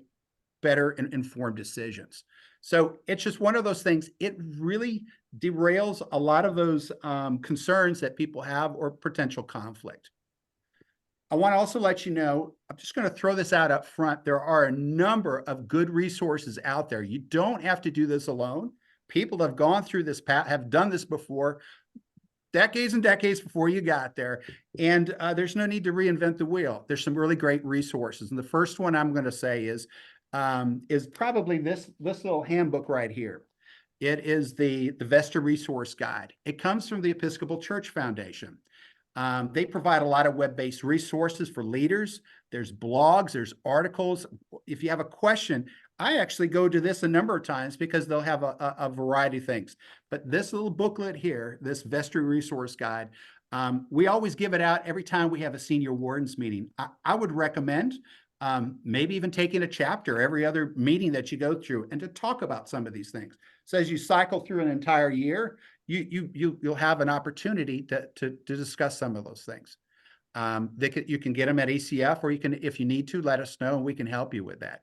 better and informed decisions. So it's just one of those things. It really derails a lot of those concerns that people have or potential conflict. I want to also let you know, I'm just going to throw this out up front. There are a number of good resources out there. You don't have to do this alone. People have gone through this path, have done this before, decades and decades before you got there. And there's no need to reinvent the wheel. There's some really great resources. And the first one I'm going to say is probably this little handbook right here. It is the Vestry Resource Guide. It comes from the Episcopal Church Foundation. They provide a lot of web-based resources for leaders. There's blogs, there's articles. If you have a question, I actually go to this a number of times because they'll have a variety of things. But this little booklet here, this Vestry Resource Guide, we always give it out every time we have a senior wardens meeting. I would recommend maybe even taking a chapter every other meeting that you go through and to talk about some of these things. So as you cycle through an entire year, you'll have an opportunity to discuss some of those things. You can get them at ACF, or you can, if you need to, let us know and we can help you with that.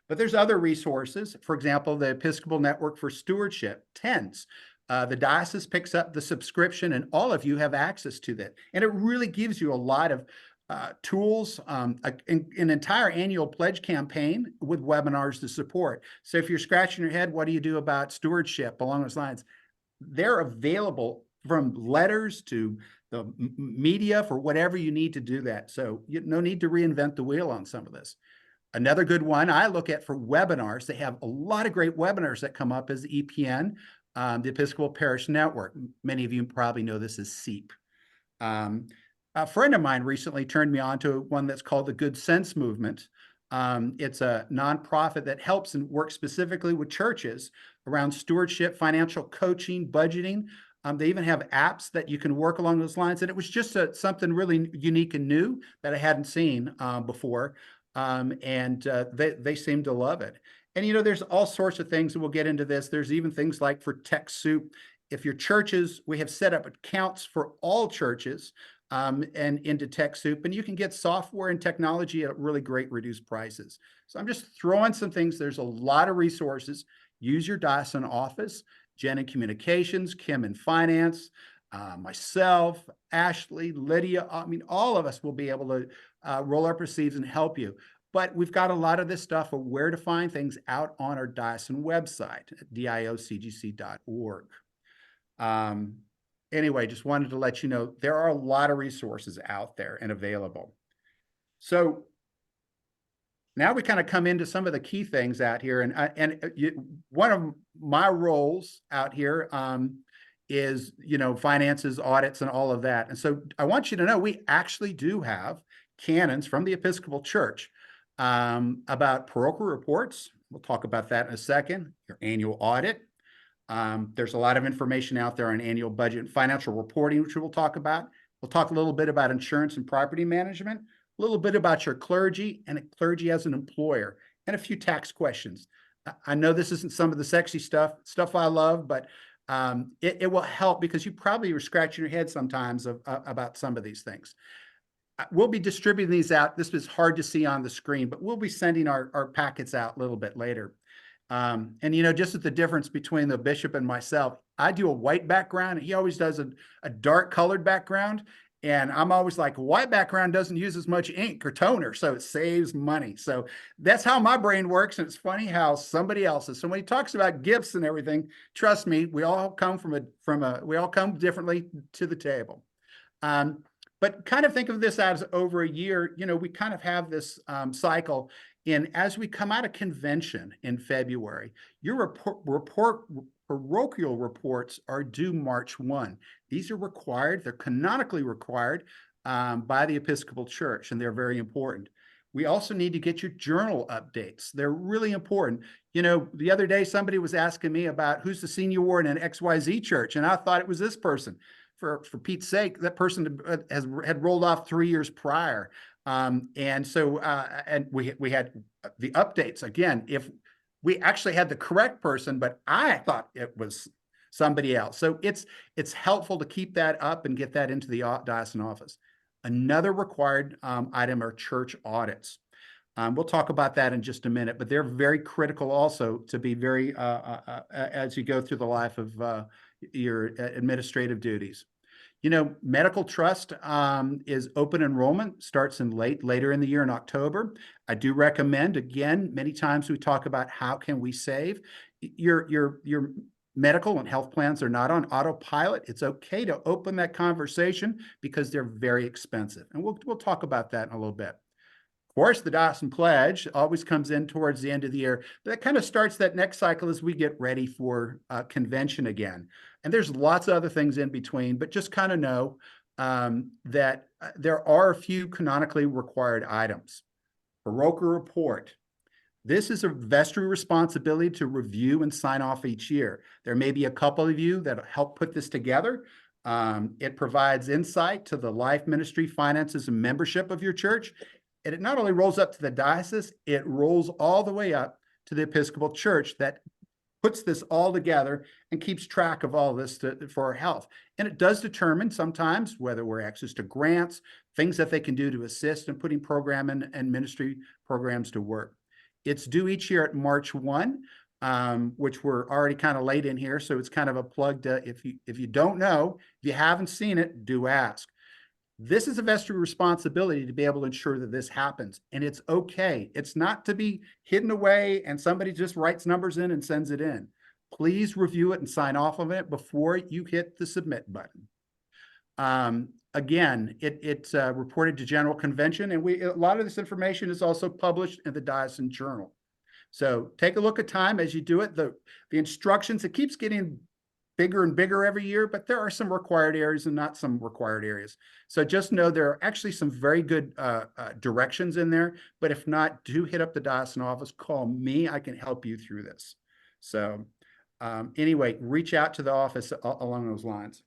But there's other resources. For example, the Episcopal Network for Stewardship, TENS. The diocese picks up the subscription and all of you have access to that. And it really gives you a lot of tools, an entire annual pledge campaign with webinars to support. So if you're scratching your head, what do you do about stewardship along those lines? They're available from letters to the media for whatever you need to do that. So no need to reinvent the wheel on some of this. Another good one I look at for webinars, they have a lot of great webinars that come up as the EPN, the Episcopal Parish Network. Many of you probably know this as SEEP. A friend of mine recently turned me on to one that's called the Good Sense Movement. It's a nonprofit that helps and works specifically with churches around stewardship, financial coaching, budgeting. They even have apps that you can work along those lines. And it was just something really unique and new that I hadn't seen before. They seem to love it. And, there's all sorts of things, and we'll get into this. There's even things like for TechSoup. If your churches, we have set up accounts for all churches and into TechSoup, and you can get software and technology at really great reduced prices. So I'm just throwing some things. There's a lot of resources. Use your diocesan office, Jen in communications, Kim in finance, myself, Ashley, Lydia. I mean, all of us will be able to roll up our sleeves and help you. But we've got a lot of this stuff of where to find things out on our diocesan website at diocgc.org. Anyway, just wanted to let you know there are a lot of resources out there and available. So now we kind of come into some of the key things out here. One of my roles out here is, finances, audits, and all of that. And so I want you to know we actually do have canons from the Episcopal Church about parochial reports. We'll talk about that in a second. Your annual audit. There's a lot of information out there on annual budget and financial reporting, which we'll talk about. We'll talk a little bit about insurance and property management, a little bit about your clergy and a clergy as an employer, and a few tax questions. I know this isn't some of the sexy stuff I love, but it will help because you probably were scratching your head sometimes about some of these things. We'll be distributing these out. This is hard to see on the screen, but we'll be sending our packets out a little bit later. Just as the difference between the bishop and myself, I do a white background and he always does a dark colored background. And I'm always like, a white background doesn't use as much ink or toner, so it saves money. So that's how my brain works. And it's funny how somebody else's. So when he talks about gifts and everything, trust me, we all come we all come differently to the table. But kind of think of this as over a year, we kind of have this cycle. And as we come out of convention in February, your parochial reports are due March 1. These are required, they're canonically required by the Episcopal Church, and they're very important. We also need to get your journal updates. They're really important. The other day, somebody was asking me about who's the senior warden in XYZ church, and I thought it was this person. For Pete's sake, that person had rolled off 3 years prior. And so, and we had the updates again. If we actually had the correct person, but I thought it was somebody else. So it's helpful to keep that up and get that into the diocesan office. Another required item are church audits. We'll talk about that in just a minute, but they're very critical also to be very, as you go through the life of your administrative duties. Medical trust is open enrollment, starts later in the year in October. I do recommend, again, many times we talk about how can we save. Your medical and health plans are not on autopilot. It's okay to open that conversation because they're very expensive. And we'll talk about that in a little bit. Of course, the diocesan pledge always comes in towards the end of the year, but that kind of starts that next cycle as we get ready for convention again. And there's lots of other things in between, but just kind of know that there are a few canonically required items. Parochial report. This is a vestry responsibility to review and sign off each year. There may be a couple of you that help put this together. It provides insight to the life, ministry, finances, and membership of your church. And it not only rolls up to the diocese, it rolls all the way up to the Episcopal Church that puts this all together and keeps track of all this for our health. And it does determine sometimes whether we're access to grants, things that they can do to assist in putting program and ministry programs to work. It's due each year at March 1, which we're already kind of late in here. So it's kind of a plug to, if you don't know, if you haven't seen it, do ask. This is a vestry responsibility to be able to ensure that this happens. And it's okay. It's not to be hidden away and somebody just writes numbers in and sends it in. Please review it and sign off on it before you hit the submit button. Again, it's reported to General Convention, and a lot of this information is also published in the Diocesan Journal. So take a look at time as you do it. The instructions, it keeps getting bigger and bigger every year, but there are some required areas and not some required areas. So just know there are actually some very good directions in there, but if not, do hit up the diocesan office, call me, I can help you through this. So anyway, reach out to the office along those lines.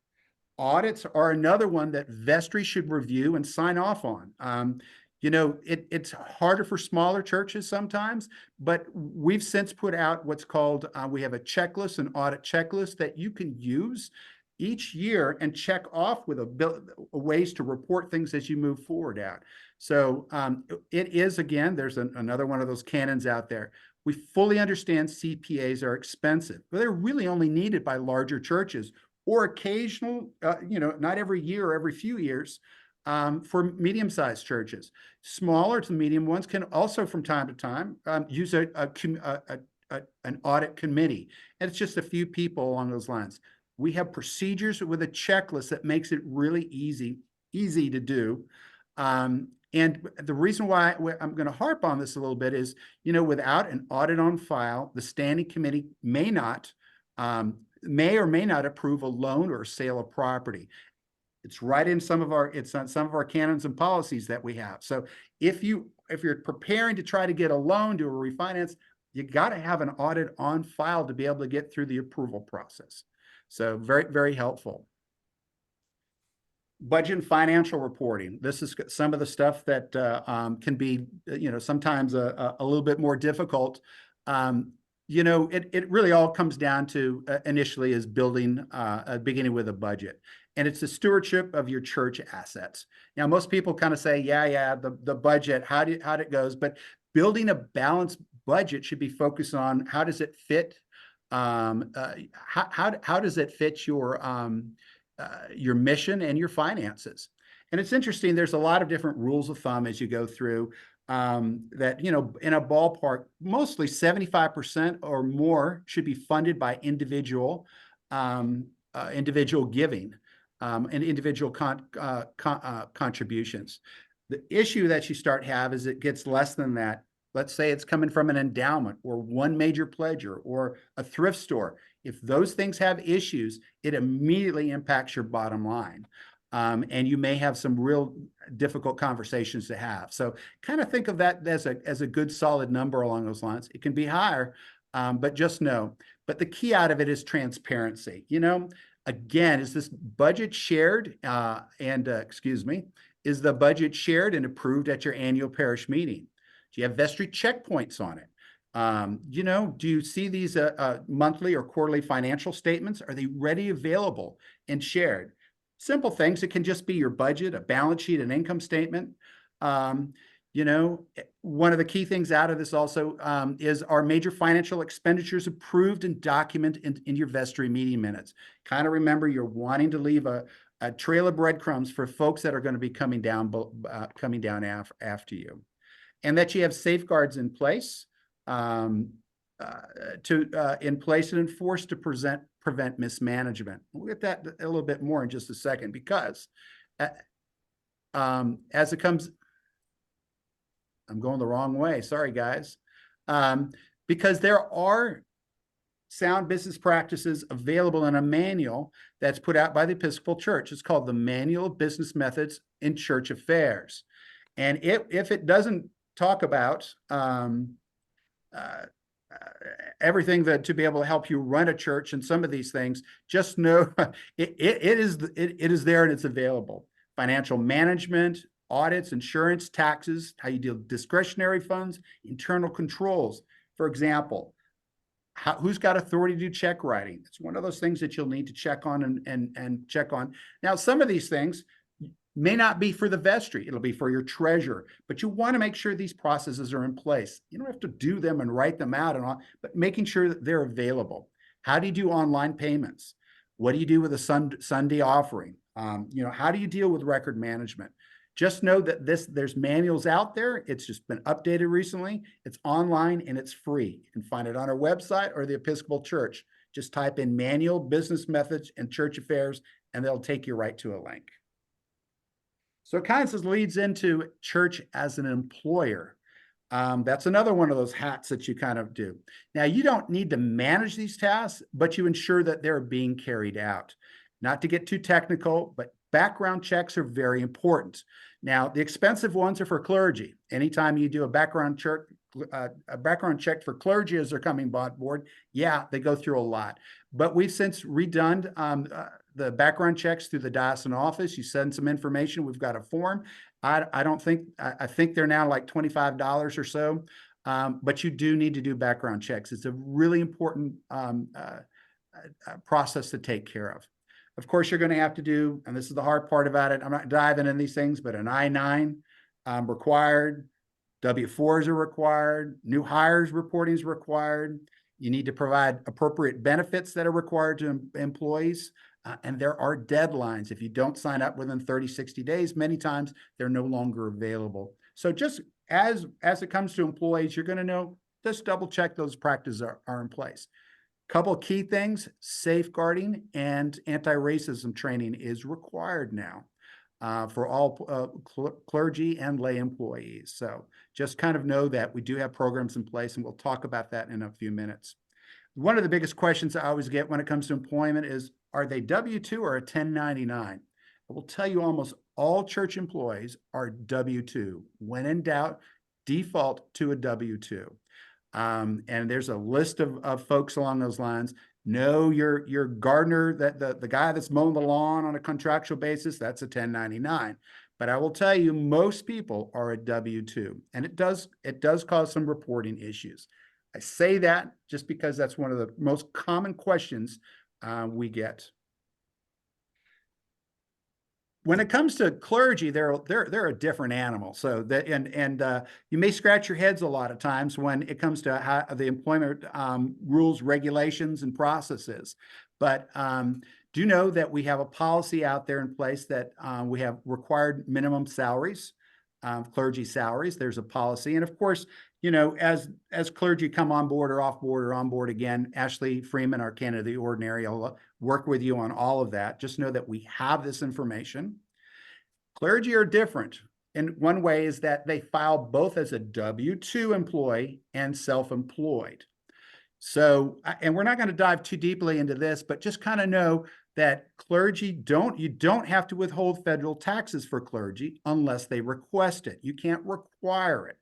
Audits are another one that Vestry should review and sign off on. It's harder for smaller churches sometimes, but we've since put out what's called, we have a checklist, an audit checklist that you can use each year and check off with ways to report things as you move forward out. So it is, again, there's another one of those canons out there. We fully understand CPAs are expensive, but they're really only needed by larger churches or occasional, not every year or every few years, for medium-sized churches. Smaller to medium ones can also, from time to time, use an audit committee. And it's just a few people along those lines. We have procedures with a checklist that makes it really easy to do. And the reason why I'm going to harp on this a little bit is, without an audit on file, the standing committee may or may not approve a loan or a sale of property. It's right in some of our canons and policies that we have. So if you're preparing to try to get a loan, do a refinance, you got to have an audit on file to be able to get through the approval process. So very, very helpful. Budget and financial reporting. This is some of the stuff that can be, sometimes a little bit more difficult. It really all comes down to initially is beginning with a budget. And it's the stewardship of your church assets. Now, most people kind of say, the budget, how it goes, but building a balanced budget should be focused on how does it fit, how does it fit your mission and your finances. And it's interesting, there's a lot of different rules of thumb as you go through that, in a ballpark, mostly 75% or more should be funded by individual giving. and individual contributions. The issue that you start have is it gets less than that. Let's say it's coming from an endowment or one major pledger or a thrift store. If those things have issues, it immediately impacts your bottom line. And you may have some real difficult conversations to have. So kind of think of that as a good solid number along those lines. It can be higher, but just know. But the key out of it is transparency. Again, is this budget shared is the budget shared and approved at your annual parish meeting? Do you have Vestry checkpoints on it? Do you see these monthly or quarterly financial statements? Are they ready, available, and shared? Simple things. It can just be your budget, a balance sheet, an income statement. One of the key things out of this also is our major financial expenditures approved and documented in your Vestry meeting minutes. Kind of remember, you're wanting to leave a trail of breadcrumbs for folks that are going to be coming down after you, and that you have safeguards in place and enforced to prevent mismanagement. We'll get that a little bit more in just a second, because as it comes, I'm going the wrong way. Sorry, guys. Because there are sound business practices available in a manual that's put out by the Episcopal Church. It's called the Manual of Business Methods in Church Affairs. And if it doesn't talk about everything to be able to help you run a church and some of these things, just know it is there and it's available. Financial management, audits, insurance, taxes, how you deal with discretionary funds, internal controls. For example, who's got authority to do check writing? It's one of those things that you'll need to check on and check on. Now, some of these things may not be for the vestry. It'll be for your treasurer, but you want to make sure these processes are in place. You don't have to do them and write them out and all, but making sure that they're available. How do you do online payments? What do you do with a Sunday offering? How do you deal with record management? Just know that there's manuals out there. It's just been updated recently. It's online and it's free. You can find it on our website or the Episcopal Church. Just type in Manual Business Methods and Church Affairs, and they'll take you right to a link. So it kind of leads into church as an employer. That's another one of those hats that you kind of do. Now, you don't need to manage these tasks, but you ensure that they're being carried out. Not to get too technical, but background checks are very important. Now, the expensive ones are for clergy. Anytime you do a background check for clergy as they're coming on board, yeah, they go through a lot. But we've since redone the background checks through the diocesan office. You send some information. We've got a form. I think they're now like $25 or so. But you do need to do background checks. It's a really important process to take care of. Of course, you're going to have to do, and this is the hard part about it, I'm not diving in these things, but an I-9 required, W-4s are required, new hires reporting is required. You need to provide appropriate benefits that are required to employees, and there are deadlines. If you don't sign up within 30, 60 days, many times they're no longer available. So just as it comes to employees, you're going to know, just double check those practices are in place. Couple of key things: safeguarding and anti-racism training is required now for all clergy and lay employees. So just kind of know that we do have programs in place, and we'll talk about that in a few minutes. One of the biggest questions I always get when it comes to employment is, are they W-2 or a 1099? I will tell you, almost all church employees are W-2. When in doubt, default to a W-2. And there's a list of folks along those lines. No, your gardener, that the guy that's mowing the lawn on a contractual basis, that's a 1099. But I will tell you, most people are a W-2, and it does cause some reporting issues. I say that just because that's one of the most common questions we get. When it comes to clergy, they're a different animal. So that you may scratch your heads a lot of times when it comes to how the employment rules, regulations, and processes. But do know that we have a policy out there in place that we have required minimum salaries, clergy salaries. There's a policy, and of course, you know, as clergy come on board or off board or on board again, Ashley Freeman, our candidate of the ordinary, will work with you on all of that. Just know that we have this information. Clergy are different. And one way is that they file both as a W-2 employee and self-employed. So, and we're not going to dive too deeply into this, but just kind of know that clergy you don't have to withhold federal taxes for clergy unless they request it. You can't require it.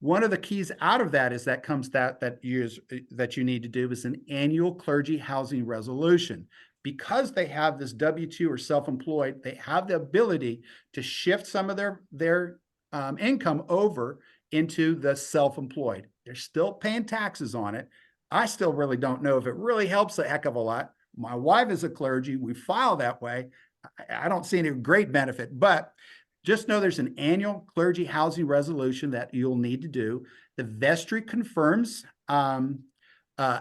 One of the keys out of that is that you need to do is an annual clergy housing resolution. Because they have this W-2 or self-employed, they have the ability to shift some of their income over into the self-employed. They're still paying taxes on it. I still really don't know if it really helps a heck of a lot. My wife is a clergy. We file that way. I don't see any great benefit, but just know there's an annual clergy housing resolution that you'll need to do. The vestry confirms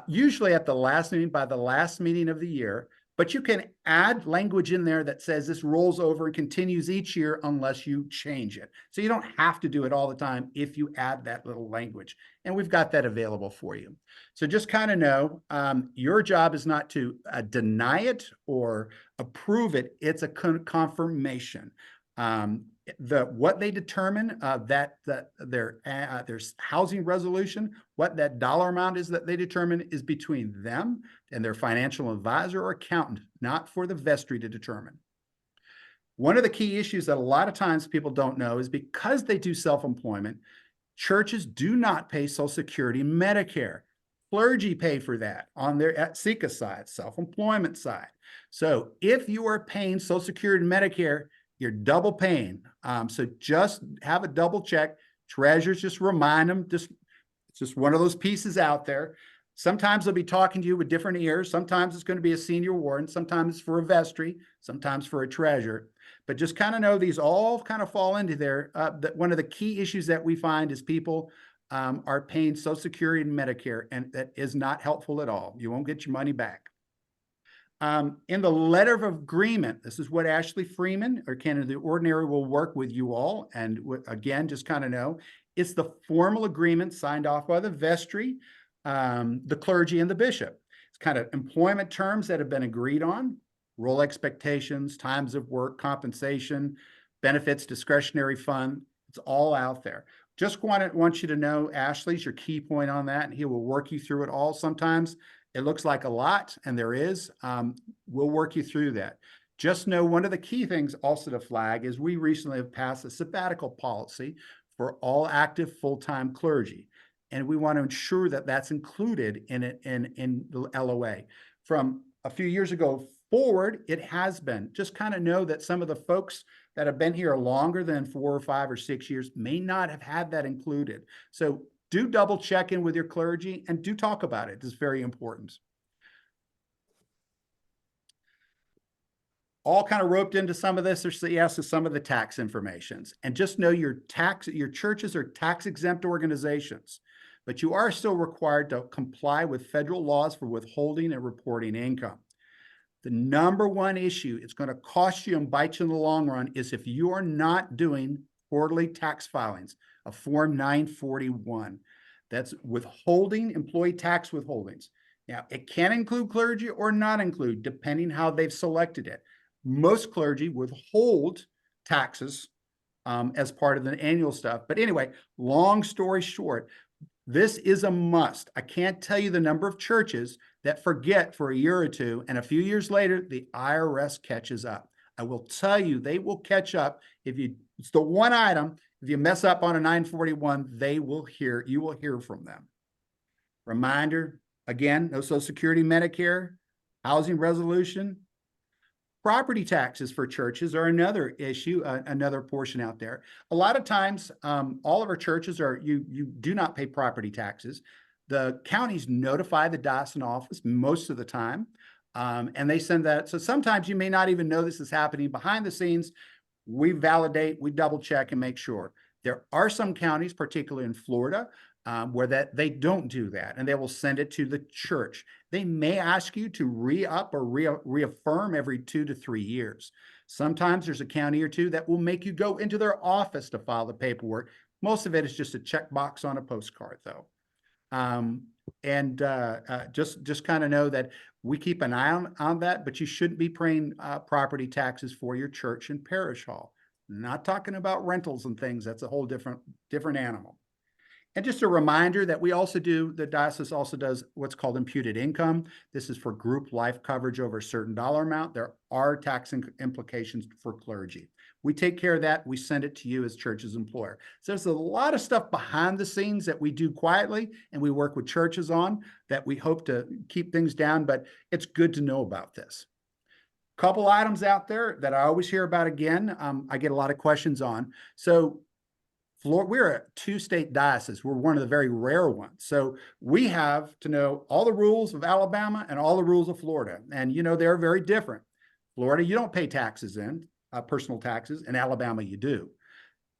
usually at the last meeting, by the last meeting of the year, but you can add language in there that says this rolls over and continues each year unless you change it. So you don't have to do it all the time if you add that little language. And we've got that available for you. So just kind of know your job is not to deny it or approve it. It's a confirmation. What they determine their housing resolution, what that dollar amount is that they determine is between them and their financial advisor or accountant, not for the vestry to determine. One of the key issues that a lot of times people don't know is because they do self-employment, churches do not pay Social Security and Medicare. Clergy pay for that on their SECA side, self-employment side. So if you are paying Social Security and Medicare, you're double paying. So just have a double check. Treasurers, just remind them, it's just one of those pieces out there. Sometimes they'll be talking to you with different ears. Sometimes it's going to be a senior warden. Sometimes it's for a vestry. Sometimes for a treasurer. But just kind of know these all kind of fall into there. One of the key issues that we find is people are paying Social Security and Medicare, and that is not helpful at all. You won't get your money back. In the letter of agreement, this is what Ashley Freeman, or candidate of the ordinary, will work with you all. And again, just kind of know, it's the formal agreement signed off by the vestry, the clergy, and the bishop. It's kind of employment terms that have been agreed on, role expectations, times of work, compensation, benefits, discretionary fund. It's all out there. Just want you to know Ashley's your key point on that, and he will work you through it all. Sometimes it looks like a lot, and there is. We'll work you through that. Just know one of the key things also to flag is we recently have passed a sabbatical policy for all active full-time clergy. And we want to ensure that that's included in the LOA. From a few years ago forward, it has been. Just kind of know that some of the folks that have been here longer than 4 or 5 or 6 years may not have had that included. So do double check in with your clergy and do talk about it. It's very important. All kind of roped into some of this, yes, is some of the tax informations. And just know your churches are tax exempt organizations, but you are still required to comply with federal laws for withholding and reporting income. The number one issue it's going to cost you and bite you in the long run is if you are not doing quarterly tax filings, a Form 941. That's withholding, employee tax withholdings. Now, it can include clergy or not include, depending how they've selected it. Most clergy withhold taxes as part of the annual stuff. But anyway, long story short, this is a must. I can't tell you the number of churches that forget for a year or two, and a few years later, the IRS catches up. I will tell you, they will catch up. It's the one item, if you mess up on a 941, you will hear from them. Reminder, again, no Social Security, Medicare, housing resolution. Property taxes for churches are another issue, another portion out there. A lot of times, all of our churches you do not pay property taxes. The counties notify the diocesan office most of the time, and they send that. So sometimes you may not even know this is happening behind the scenes. We validate, we double check and make sure. There are some counties, particularly in Florida, where they don't do that, and they will send it to the church. They may ask you to re-up or reaffirm every 2 to 3 years. Sometimes there's a county or two that will make you go into their office to file the paperwork. Most of it is just a checkbox on a postcard, though. Just kind of know that we keep an eye on that, but you shouldn't be paying property taxes for your church and parish hall. Not talking about rentals and things. That's a whole different animal. And just a reminder that the diocese also does what's called imputed income. This is for group life coverage over a certain dollar amount. There are tax implications for clergy. We take care of that. We send it to you as church's employer. So there's a lot of stuff behind the scenes that we do quietly and we work with churches on that we hope to keep things down, but it's good to know about this. Couple items out there that I always hear about again, I get a lot of questions on. So we're a two-state diocese. We're one of the very rare ones. So we have to know all the rules of Alabama and all the rules of Florida. And, they're very different. Florida, you don't pay taxes personal taxes. In Alabama, you do.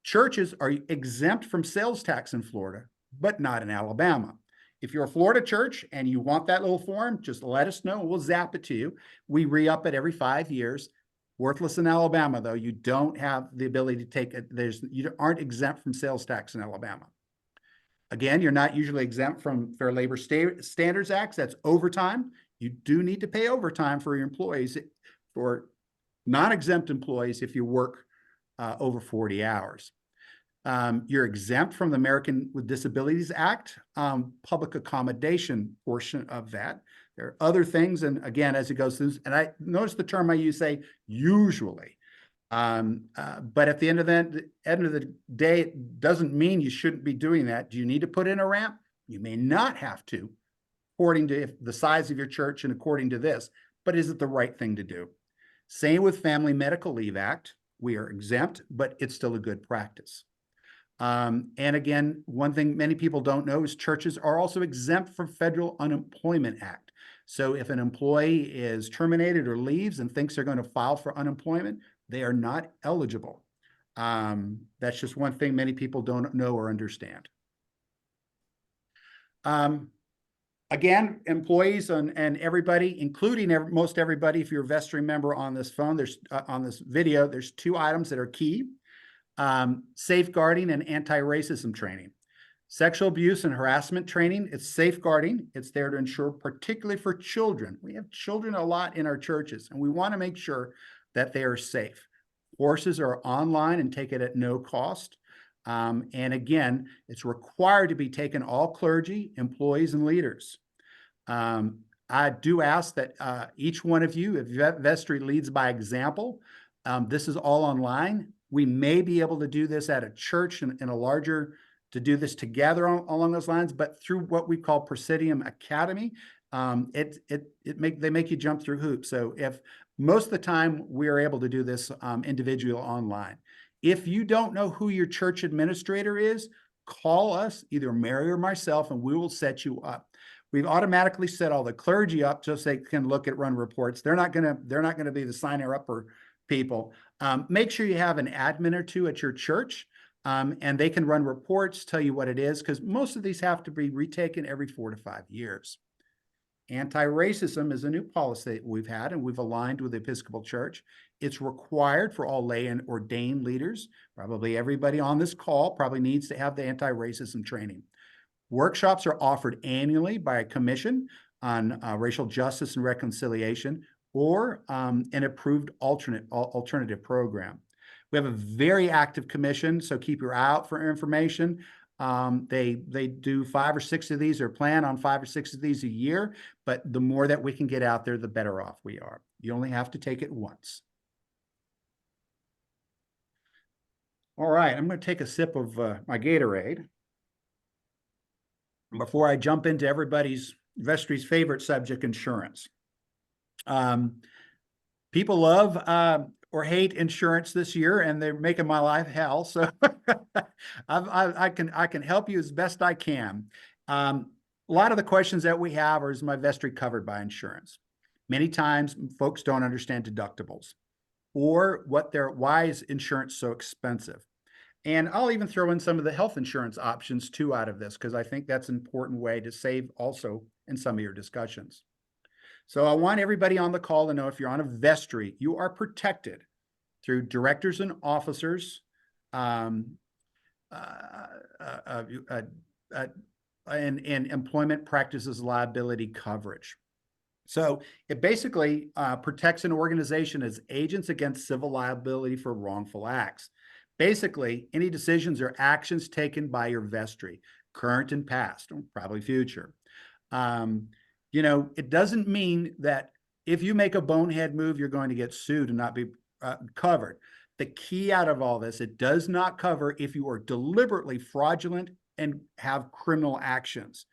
Churches are exempt from sales tax in Florida, but not in Alabama. If you're a Florida church and you want that little form, just let us know. We'll zap it to you. We re-up it every 5 years. Worthless in Alabama, though. You don't have the ability to take it. You aren't exempt from sales tax in Alabama. Again, you're not usually exempt from Fair Labor Standards Act. That's overtime. You do need to pay overtime for your employees, for non-exempt employees, if you work over 40 hours. You're exempt from the American with Disabilities Act, public accommodation portion of that. There are other things, and again, as it goes through, and I notice the term I use, say usually, but at the end of the day, it doesn't mean you shouldn't be doing that. Do you need to put in a ramp? You may not have to, according to the size of your church and according to this, but is it the right thing to do? Same with Family Medical Leave Act. We are exempt, but it's still a good practice. And again, one thing many people don't know is churches are also exempt from Federal Unemployment Act. So if an employee is terminated or leaves and thinks they're going to file for unemployment, they are not eligible. That's just one thing many people don't know or understand. Again, employees and everybody, including most everybody, if you're a Vestry member on this phone, on this video, there's 2 items that are key. Safeguarding and anti-racism training. Sexual abuse and harassment training, it's safeguarding. It's there to ensure, particularly for children. We have children a lot in our churches, and we want to make sure that they are safe. Courses are online and taken at no cost. And again, it's required to be taken all clergy, employees, and leaders. I do ask that each one of you, if Vestry leads by example, this is all online. We may be able to do this at a church in a larger, to do this together along those lines, but through what we call Presidium Academy, they make you jump through hoops. So if most of the time we are able to do this individually online. If you don't know who your church administrator is, call us, either Mary or myself, and we will set you up. We've automatically set all the clergy up just so they can look at run reports. They're not gonna be the signer upper people. Make sure you have an admin or 2 at your church, and they can run reports, tell you what it is, because most of these have to be retaken every 4 to 5 years. Anti-racism is a new policy that we've had, and we've aligned with the Episcopal Church. It's required for all lay and ordained leaders. Probably everybody on this call probably needs to have the anti-racism training. Workshops are offered annually by a commission on racial justice and reconciliation, or an approved alternative program. We have a very active commission, so keep your eye out for information. They do 5 or 6 of these, or plan on 5 or 6 of these a year, but the more that we can get out there, the better off we are. You only have to take it once. All right, I'm going to take a sip of my Gatorade before I jump into everybody's Vestry's favorite subject, insurance. People love or hate insurance this year, and they're making my life hell. So I can help you as best I can. A lot of the questions that we have are, is my Vestry covered by insurance? Many times folks don't understand deductibles, or why is insurance so expensive? And I'll even throw in some of the health insurance options too out of this, because I think that's an important way to save also in some of your discussions. So I want everybody on the call to know, if you're on a Vestry, you are protected through directors and officers and employment practices liability coverage. So it basically protects an organization as agents against civil liability for wrongful acts. Basically, any decisions or actions taken by your vestry, current and past, or probably future. It doesn't mean that if you make a bonehead move, you're going to get sued and not be covered. The key out of all this, it does not cover if you are deliberately fraudulent and have criminal actions.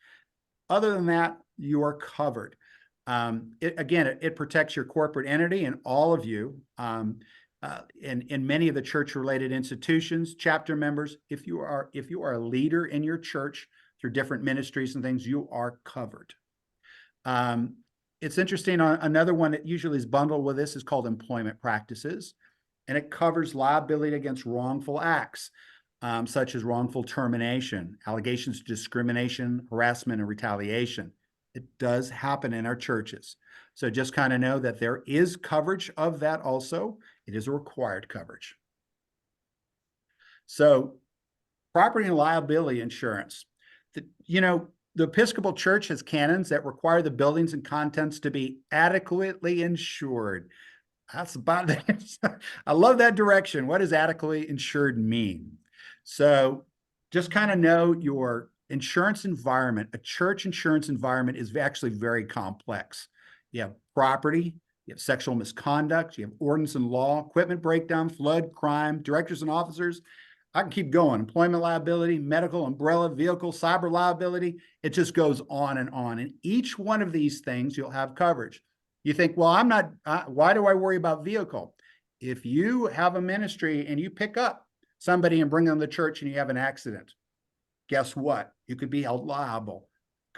Other than that, you are covered. It protects your corporate entity and all of you. In many of the church-related institutions, chapter members, if you are a leader in your church through different ministries and things, you are covered. It's interesting. Another one that usually is bundled with this is called employment practices, and it covers liability against wrongful acts, such as wrongful termination, allegations of discrimination, harassment, and retaliation. It does happen in our churches. So just kind of know that there is coverage of that also. It is a required coverage. So property and liability insurance. The Episcopal Church has canons that require the buildings and contents to be adequately insured. That's about it. I love that direction. What does adequately insured mean? So just kind of know your insurance environment. A church insurance environment is actually very complex. You have property, you have sexual misconduct, you have ordinance and law, equipment breakdown, flood, crime, directors and officers. I can keep going. Employment liability, medical, umbrella, vehicle, cyber liability. It just goes on. And each one of these things, you'll have coverage. You think, well, I'm not, why do I worry about vehicle? If you have a ministry and you pick up somebody and bring them to church and you have an accident, guess what? You could be held liable.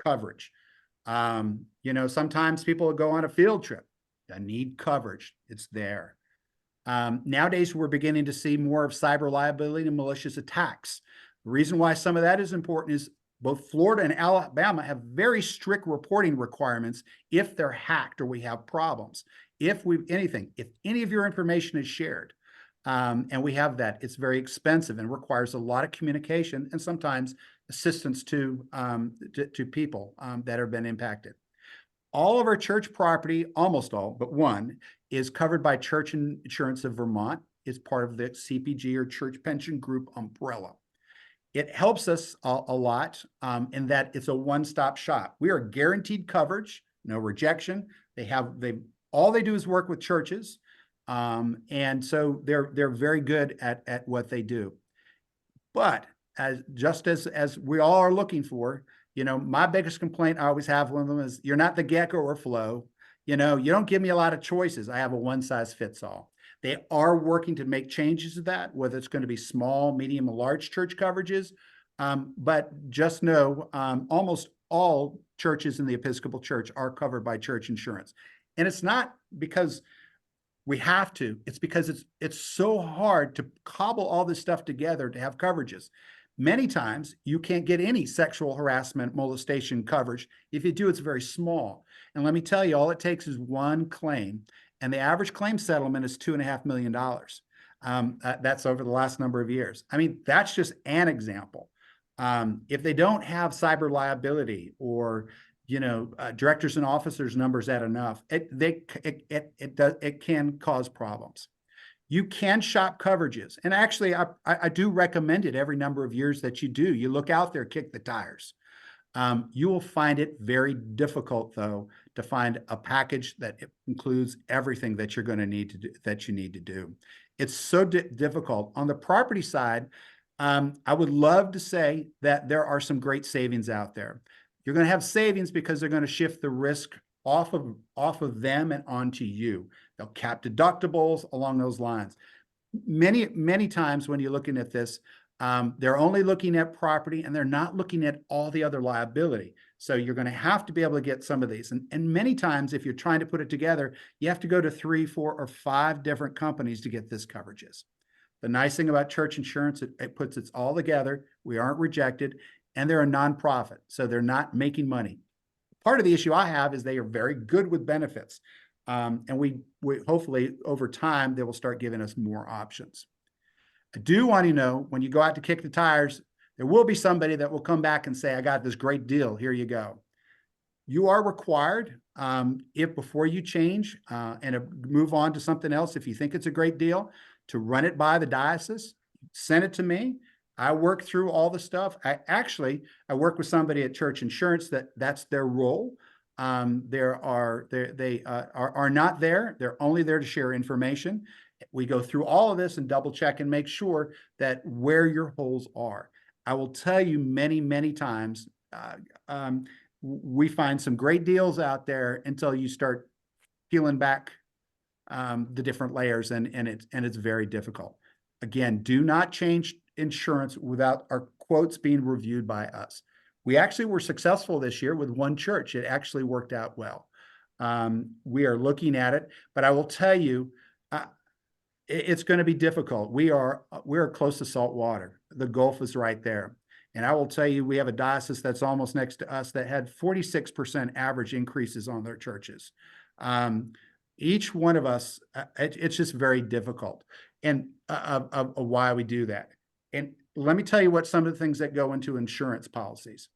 Coverage. Sometimes people will go on a field trip. They need coverage. It's there. Nowadays, we're beginning to see more of cyber liability and malicious attacks. The reason why some of that is important is both Florida and Alabama have very strict reporting requirements if they're hacked or we have problems. If any of your information is shared, and we have that, it's very expensive and requires a lot of communication and sometimes assistance to people that have been impacted. All of our church property, almost all but one, is covered by Church Insurance of Vermont. It's part of the CPG or Church Pension Group umbrella. It helps us a lot in that it's a one-stop shop. We are guaranteed coverage, no rejection. All they do is work with churches, and so they're very good at what they do. But as we all are looking for, my biggest complaint I always have with them is you're not the Gecko or Flo. You don't give me a lot of choices. I have a one size fits all. They are working to make changes to that, whether it's going to be small, medium, or large church coverages. But just know almost all churches in the Episcopal Church are covered by church insurance. And it's not because we have to. It's because it's so hard to cobble all this stuff together to have coverages. Many times you can't get any sexual harassment, molestation coverage. If you do, it's very small. And let me tell you, all it takes is one claim. And the average claim settlement is $2.5 million. That's over the last number of years. I mean, that's just an example. If they don't have cyber liability or directors and officers numbers at enough, it can cause problems. You can shop coverages. And actually, I do recommend it every number of years that you do. You look out there, kick the tires. You will find it very difficult, though, to find a package that includes everything that you're going to need to do, that you need to do. It's so difficult. On the property side, I would love to say that there are some great savings out there. You're going to have savings because they're going to shift the risk off of them and onto you. They'll cap deductibles along those lines. Many times when you're looking at this, they're only looking at property and they're not looking at all the other liability. So you're going to have to be able to get some of these. And many times, if you're trying to put it together, you have to go to 3, 4, or 5 different companies to get this coverages. The nice thing about church insurance, it puts it all together. We aren't rejected, and they're a nonprofit, so they're not making money. Part of the issue I have is they are very good with benefits. And we hopefully over time, they will start giving us more options. I do want you to know when you go out to kick the tires, there will be somebody that will come back and say, I got this great deal. Here you go. You are required, if before you change and move on to something else, if you think it's a great deal, to run it by the diocese, send it to me. I work through all the stuff. I work with somebody at Church Insurance that's their role. They are not there. They're only there to share information. We go through all of this and double check and make sure that where your holes are. I will tell you many, many times, we find some great deals out there until you start peeling back the different layers, and it's very difficult. Again, do not change insurance without our quotes being reviewed by us. We actually were successful this year with one church. It actually worked out well. We are looking at it, but I will tell you, it's going to be difficult. We're close to salt water. The Gulf is right there. And I will tell you, we have a diocese that's almost next to us that had 46% average increases on their churches. Each one of us, it's just very difficult, and of why we do that. And let me tell you what some of the things that go into insurance policies.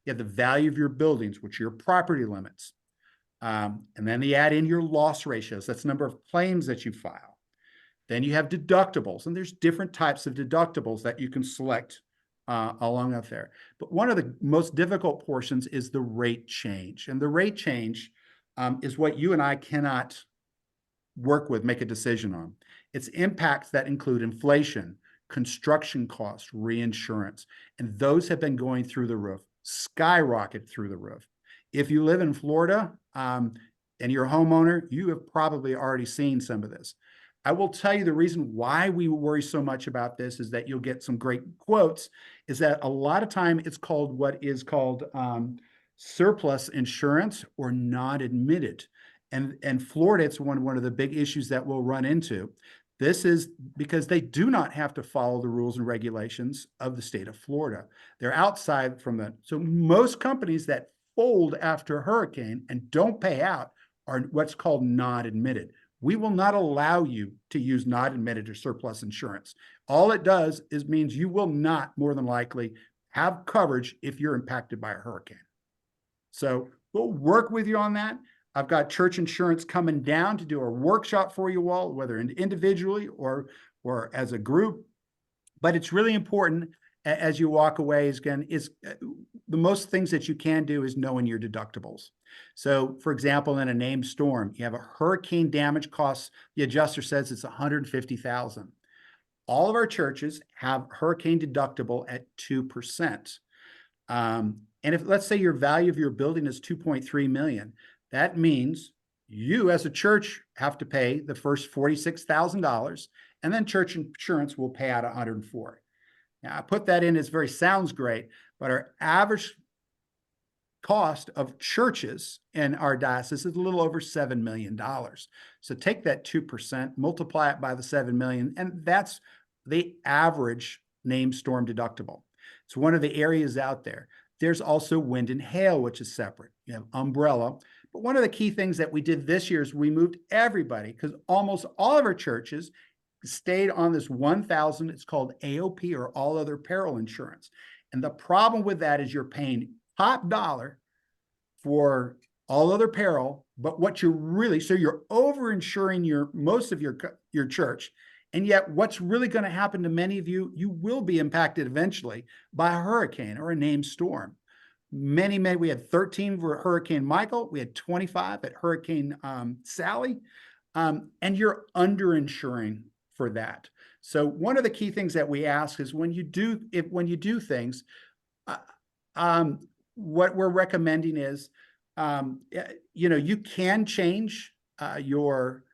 You have the value of your buildings, which are your property limits. And then you add in your loss ratios. That's the number of claims that you file. Then you have deductibles, and there's different types of deductibles that you can select along up there. But one of the most difficult portions is the rate change. And the rate change is what you and I cannot make a decision on. It's impacts that include inflation, construction costs, reinsurance, and those have been going through the roof, skyrocket through the roof. If you live in Florida and you're a homeowner, you have probably already seen some of this. I will tell you the reason why we worry so much about this is that you'll get some great quotes, is that a lot of time it's called what is called surplus insurance or non-admitted. And Florida, it's one of the big issues that we'll run into. This is because they do not have to follow the rules and regulations of the state of Florida. They're outside from that. So most companies that fold after a hurricane and don't pay out are what's called non-admitted. We will not allow you to use not admitted or surplus insurance. All it does is means you will not more than likely have coverage if you're impacted by a hurricane. So we'll work with you on that. I've got Church Insurance coming down to do a workshop for you all, whether individually or as a group. But it's really important as you walk away is the most things that you can do is knowing your deductibles. So for example, in a named storm, you have a hurricane damage cost. The adjuster says it's $150,000. All of our churches have hurricane deductible at 2%. And if let's say your value of your building is 2.3 million, that means you as a church have to pay the first $46,000, and then Church Insurance will pay out $104,000. Now, I put that in as sounds great, but our average cost of churches in our diocese is a little over $7 million. So take that 2%, multiply it by the 7 million, and that's the average named storm deductible. It's one of the areas out there. There's also wind and hail, which is separate. You have umbrella. But one of the key things that we did this year is we moved everybody, because almost all of our churches stayed on this 1,000. It's called AOP, or all other peril insurance. And the problem with that is you're paying top dollar for all other peril, but what you're really, so you're over-insuring most of your church. And yet what's really going to happen to many of you, you will be impacted eventually by a hurricane or a named storm. Many, we had 13 for Hurricane Michael. We had 25 at Hurricane Sally. And you're underinsuring for that. So one of the key things that we ask is when you do things, what we're recommending is, you can change your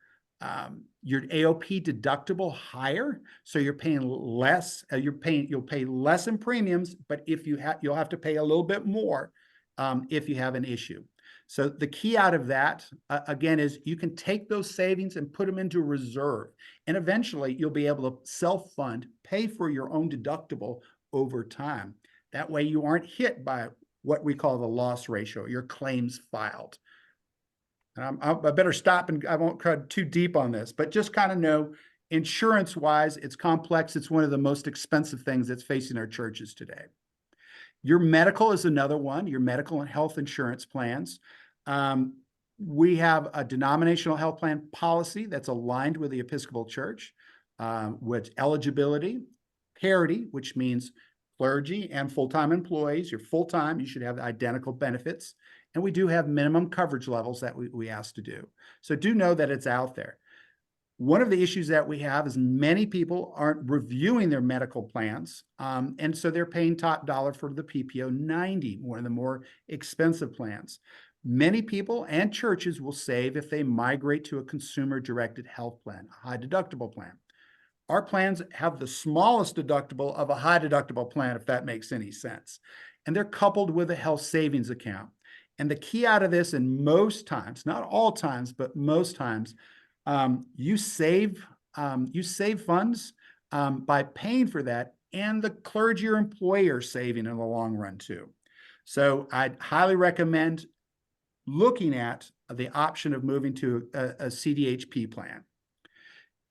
AOP deductible higher, so you're paying less. You'll pay less in premiums, but you'll have to pay a little bit more if you have an issue. So the key out of that, again, is you can take those savings and put them into reserve, and eventually you'll be able to self-fund, pay for your own deductible over time. That way you aren't hit by what we call the loss ratio, your claims filed. And I better stop, and I won't cut too deep on this, but just kind of know Insurance-wise, it's complex. It's one of the most expensive things that's facing our churches today. Your medical is another one, your medical and health insurance plans. We have a denominational health plan policy that's aligned with the Episcopal Church, with eligibility, parity, which means clergy and full-time employees. You're full-time, you should have identical benefits. And we do have minimum coverage levels that we ask to do. So do know that it's out there. One of the issues that we have is many people aren't reviewing their medical plans. And so they're paying top dollar for the PPO 90, one of the more expensive plans. Many people and churches will save if they migrate to a consumer-directed health plan, a high deductible plan. Our plans have the smallest deductible of a high deductible plan, if that makes any sense. And they're coupled with a health savings account. And the key out of this, and most times, not all times, but most times, you save funds by paying for that, and the clergy or employer saving in the long run too. So I'd highly recommend looking at the option of moving to a CDHP plan.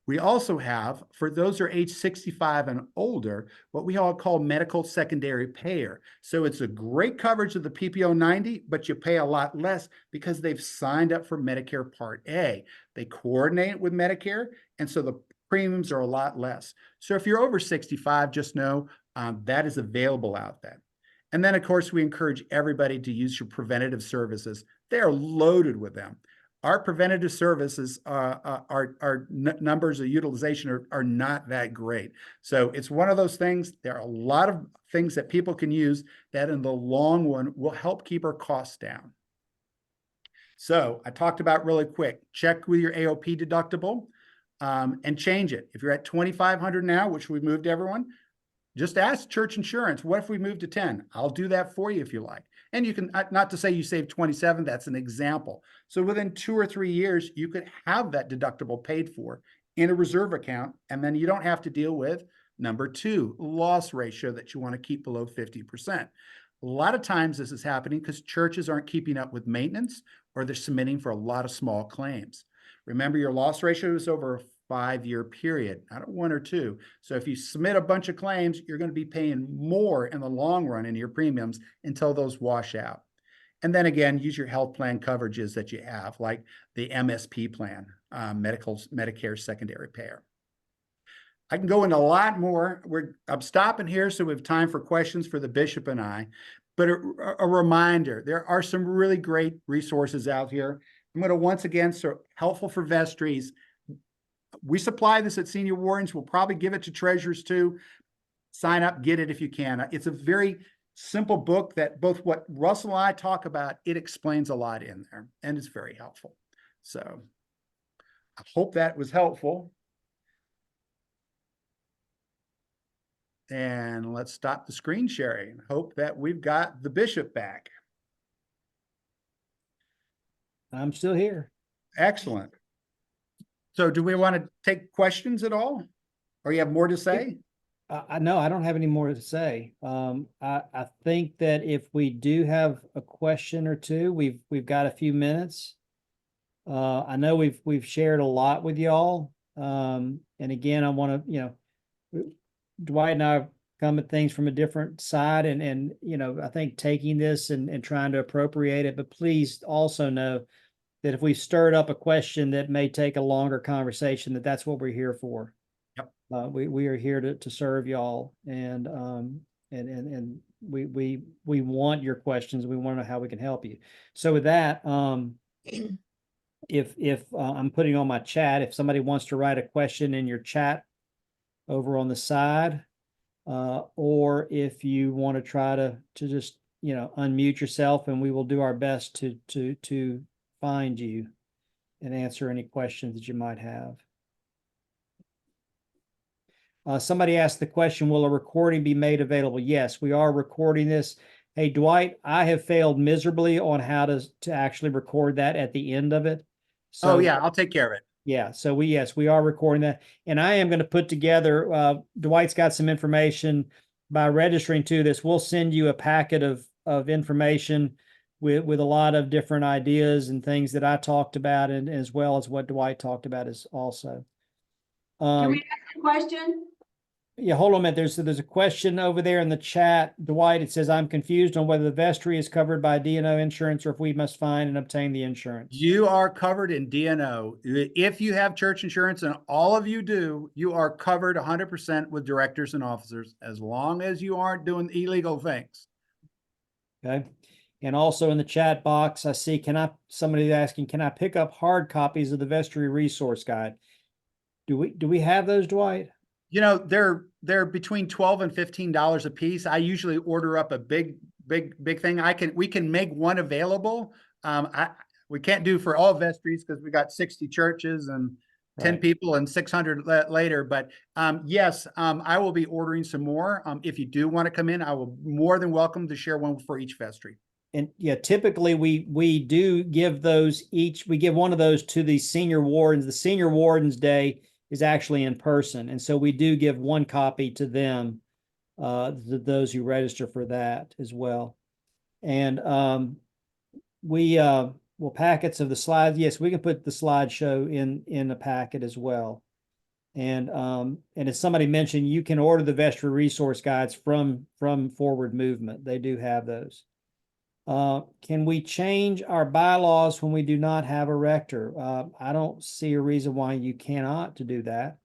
We also have, for those who are age 65 and older, what we all call medical secondary payer. So it's a great coverage of the PPO 90, but you pay a lot less because they've signed up for Medicare Part A. They coordinate with Medicare, and so the premiums are a lot less. So if you're over 65, just know that is available out there. And then, of course, we encourage everybody to use your preventative services. They are loaded with them. Our preventative services, our numbers of utilization are not that great. So it's one of those things. There are a lot of things that people can use that in the long run will help keep our costs down. So I talked about really quick, check with your AOP deductible and change it. If you're at 2,500 now, which we've moved everyone, just ask church insurance, what if we move to 10? I'll do that for you if you like. And you can, not to say you save 27, that's an example. So within 2 or 3 years, you could have that deductible paid for in a reserve account, and then you don't have to deal with number 2, loss ratio that you want to keep below 50%. A lot of times this is happening because churches aren't keeping up with maintenance, or they're submitting for a lot of small claims. Remember, your loss ratio is over a 5-year period, not 1 or 2. So if you submit a bunch of claims, you're going to be paying more in the long run in your premiums until those wash out. And then again, use your health plan coverages that you have, like the MSP plan, Medicare secondary payer. I can go into a lot more. I'm stopping here so we have time for questions for the bishop and I. But a reminder, there are some really great resources out here. I'm going to once again, so helpful for Vestries. We supply this at Senior Wardens. We'll probably give it to treasurers too. Sign up, get it if you can. It's a very simple book that both what Russell and I talk about, it explains a lot in there, and it's very helpful. So I hope that was helpful. And let's stop the screen sharing. Hope that we've got the bishop back. I'm still here. Excellent. So do we want to take questions at all? Or you have more to say? No, I don't have any more to say. I think that if we do have a question or two, we've got a few minutes. I know we've shared a lot with y'all. And again, I want to, Dwight and I come at things from a different side, and I think taking this and trying to appropriate it, but please also know that if we stirred up a question that may take a longer conversation, that's what we're here for. Yep. We are here to serve y'all, and we want your questions. We want to know how we can help you. So with that, if I'm putting on my chat, if somebody wants to write a question in your chat over on the side, or if you want to try to just unmute yourself, and we will do our best to find you and answer any questions that you might have. Somebody asked the question, will a recording be made available? Yes, we are recording this. Hey, Dwight, I have failed miserably on how to actually record that at the end of it. So, oh yeah, I'll take care of it. Yeah, so we are recording that. And I am going to put together, Dwight's got some information by registering to this. We'll send you a packet of information with a lot of different ideas and things that I talked about, and as well as what Dwight talked about is also. Can we ask a question? Yeah, hold on a minute. There's a question over there in the chat, Dwight. It says, I'm confused on whether the vestry is covered by D&O insurance or if we must find and obtain the insurance. You are covered in D&O. If you have church insurance, and all of you do, you are covered 100% with directors and officers, as long as you aren't doing illegal things. Okay. And also in the chat box, I see, somebody's asking, can I pick up hard copies of the vestry resource guide? Do we have those, Dwight? You know, they're between $12 and $15 a piece. I usually order up a big thing. We can make one available. We can't do for all vestries because we got 60 churches and 10 Right. people and 600 later. But yes, I will be ordering some more. If you do want to come in, I will more than welcome to share one for each vestry. And yeah, typically we do give those each, we give one of those to the senior wardens. The senior wardens day is actually in person. And so we do give one copy to them, those who register for that as well. And well, packets of the slides. Yes, we can put the slideshow in the packet as well. And as somebody mentioned, you can order the vestry resource guides from Forward Movement. They do have those. Can we change our bylaws when we do not have a rector? I don't see a reason why you cannot to do that.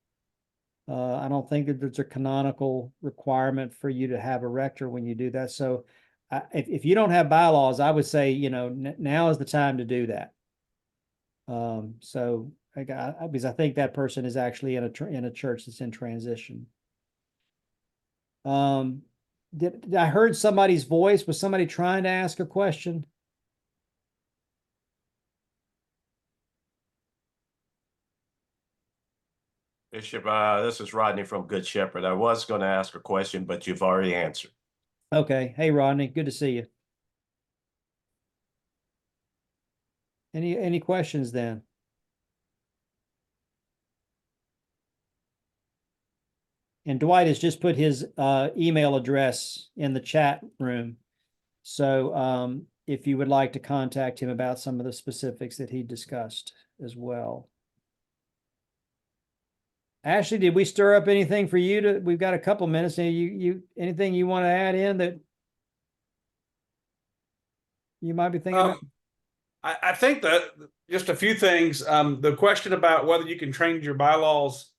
I don't think that there's a canonical requirement for you to have a rector when you do that. So if you don't have bylaws, I would say, now is the time to do that. So because I think that person is actually in a church that's in transition. Did I heard somebody's voice? Was somebody trying to ask a question? Bishop, this is Rodney from Good Shepherd. I was going to ask a question, but you've already answered. Okay. Hey, Rodney, good to see you. Any questions then? And Dwight has just put his email address in the chat room. So if you would like to contact him about some of the specifics that he discussed as well. Ashley, did we stir up anything for you we've got a couple minutes. Anything you want to add in that you might be thinking about? I think that just a few things. The question about whether you can change your bylaws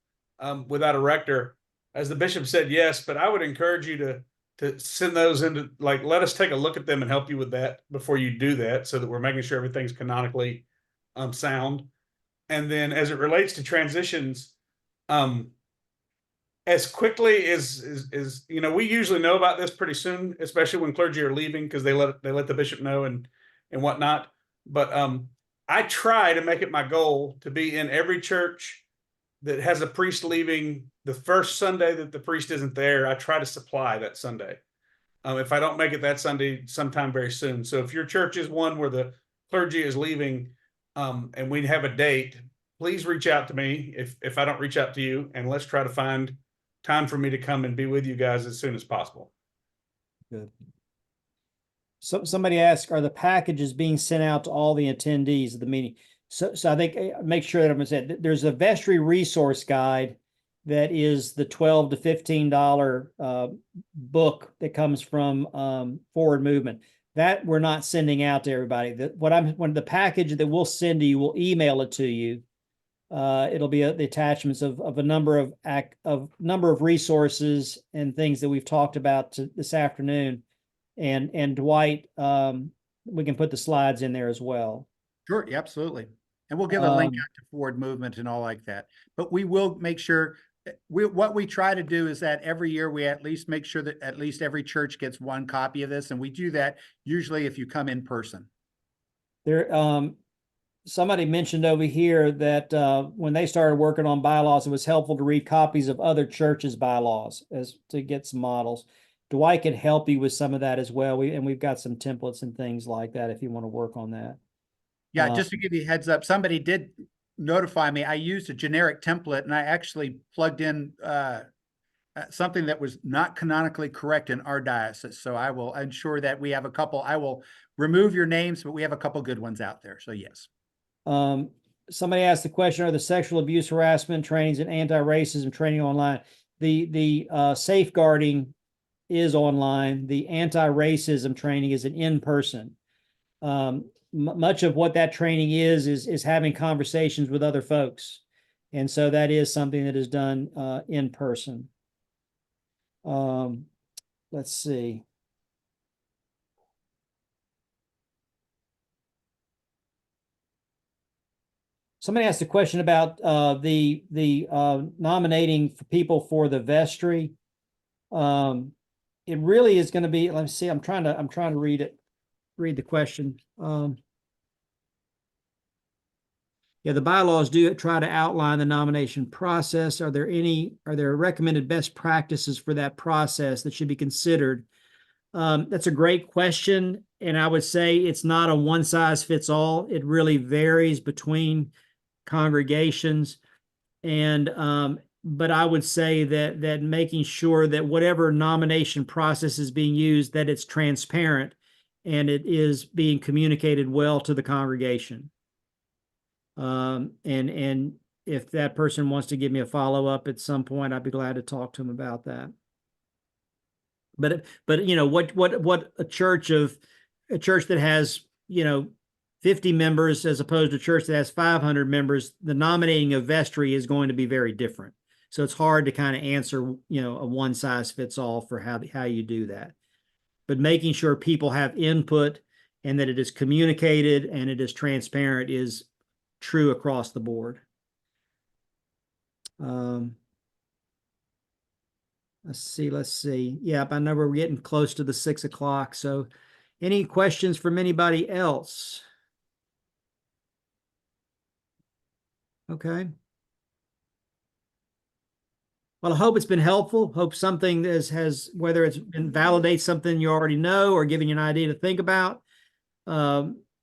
without a rector, as the bishop said, yes, but I would encourage you to send those into, let us take a look at them and help you with that before you do that, so that we're making sure everything's canonically sound. And then as it relates to transitions, as quickly as we usually know about this pretty soon, especially when clergy are leaving, because they let the bishop know and whatnot. But I try to make it my goal to be in every church that has a priest leaving the first Sunday that the priest isn't there. I try to supply that Sunday. If I don't make it that Sunday, sometime very soon. So if your church is one where the clergy is leaving and we have a date, please reach out to me if I don't reach out to you, and let's try to find time for me to come and be with you guys as soon as possible. Good. So somebody asked, are the packages being sent out to all the attendees of the meeting? So I think make sure that I'm saying there's a vestry resource guide that is the $12 to $15 book that comes from Forward Movement. That we're not sending out to everybody. When the package that we'll send to you, we'll email it to you. It'll be the attachments of a number of resources and things that we've talked about this afternoon. And Dwight, we can put the slides in there as well. Sure, yeah, absolutely. And we'll give a link out to Forward Movement and all like that. But we will make sure what we try to do is that every year we at least make sure that at least every church gets one copy of this. And we do that usually if you come in person. Somebody mentioned over here that when they started working on bylaws, it was helpful to read copies of other churches' bylaws to get some models. Dwight can help you with some of that as well. We've got some templates and things like that if you want to work on that. Yeah, just to give you a heads up, somebody did notify me. I used a generic template and I actually plugged in something that was not canonically correct in our diocese. So I will ensure that we have a couple. I will remove your names, but we have a couple good ones out there. So yes. somebody asked the question, are the sexual abuse harassment trainings and anti-racism training online? The safeguarding is online. The anti-racism training is an in-person. Much of what that training is having conversations with other folks. And so that is something that is done in person. Let's see. Somebody asked a question about the nominating for people for the vestry. It really is going to be. Let me see. I'm trying to read the question. Yeah, the bylaws do try to outline the nomination process. Are there recommended best practices for that process that should be considered? That's a great question. And I would say it's not a one size fits all. It really varies between congregations. And, but I would say that making sure that whatever nomination process is being used, that it's transparent and it is being communicated well to the congregation. And if that person wants to give me a follow-up at some point, I'd be glad to talk to him about that. But you know, what a church that has, you know, 50 members as opposed to a church that has 500 members, the nominating of vestry is going to be very different. So it's hard to kind of answer, you know, a one size fits all for how you do that. But making sure people have input and that it is communicated and it is transparent is true across the board. Let's see. Yep, I know we're getting close to the 6 o'clock. So any questions from anybody else? Okay. Well, I hope it's been helpful. Hope something has whether it's been validates something you already know or giving you an idea to think about.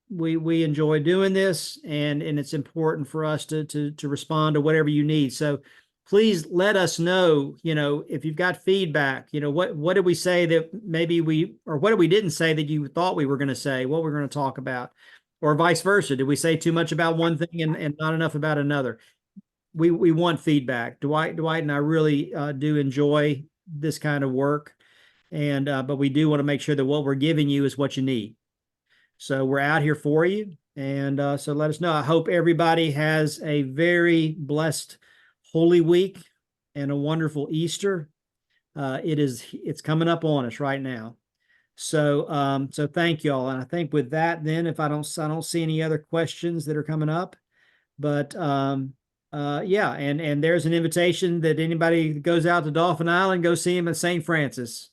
We enjoy doing this, and it's important for us to respond to whatever you need. So please let us know, you know, if you've got feedback, you know, what did we say that maybe what we didn't say that you thought we were going to say, what we're going to talk about, or vice versa. Did we say too much about one thing and not enough about another? We want feedback. Dwight and I really do enjoy this kind of work, and but we do want to make sure that what we're giving you is what you need. So we're out here for you, and so let us know. I hope everybody has a very blessed Holy Week and a wonderful Easter. It's coming up on us right now. So so thank you all, and I think with that, then if I don't see any other questions that are coming up, but yeah, and there's an invitation that anybody that goes out to Dauphin Island, go see him at St. Francis.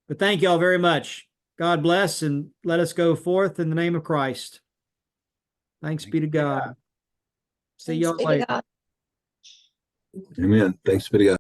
But thank you all very much. God bless, and let us go forth in the name of Christ. Thanks be to God. See y'all later. Amen. Thanks be to God.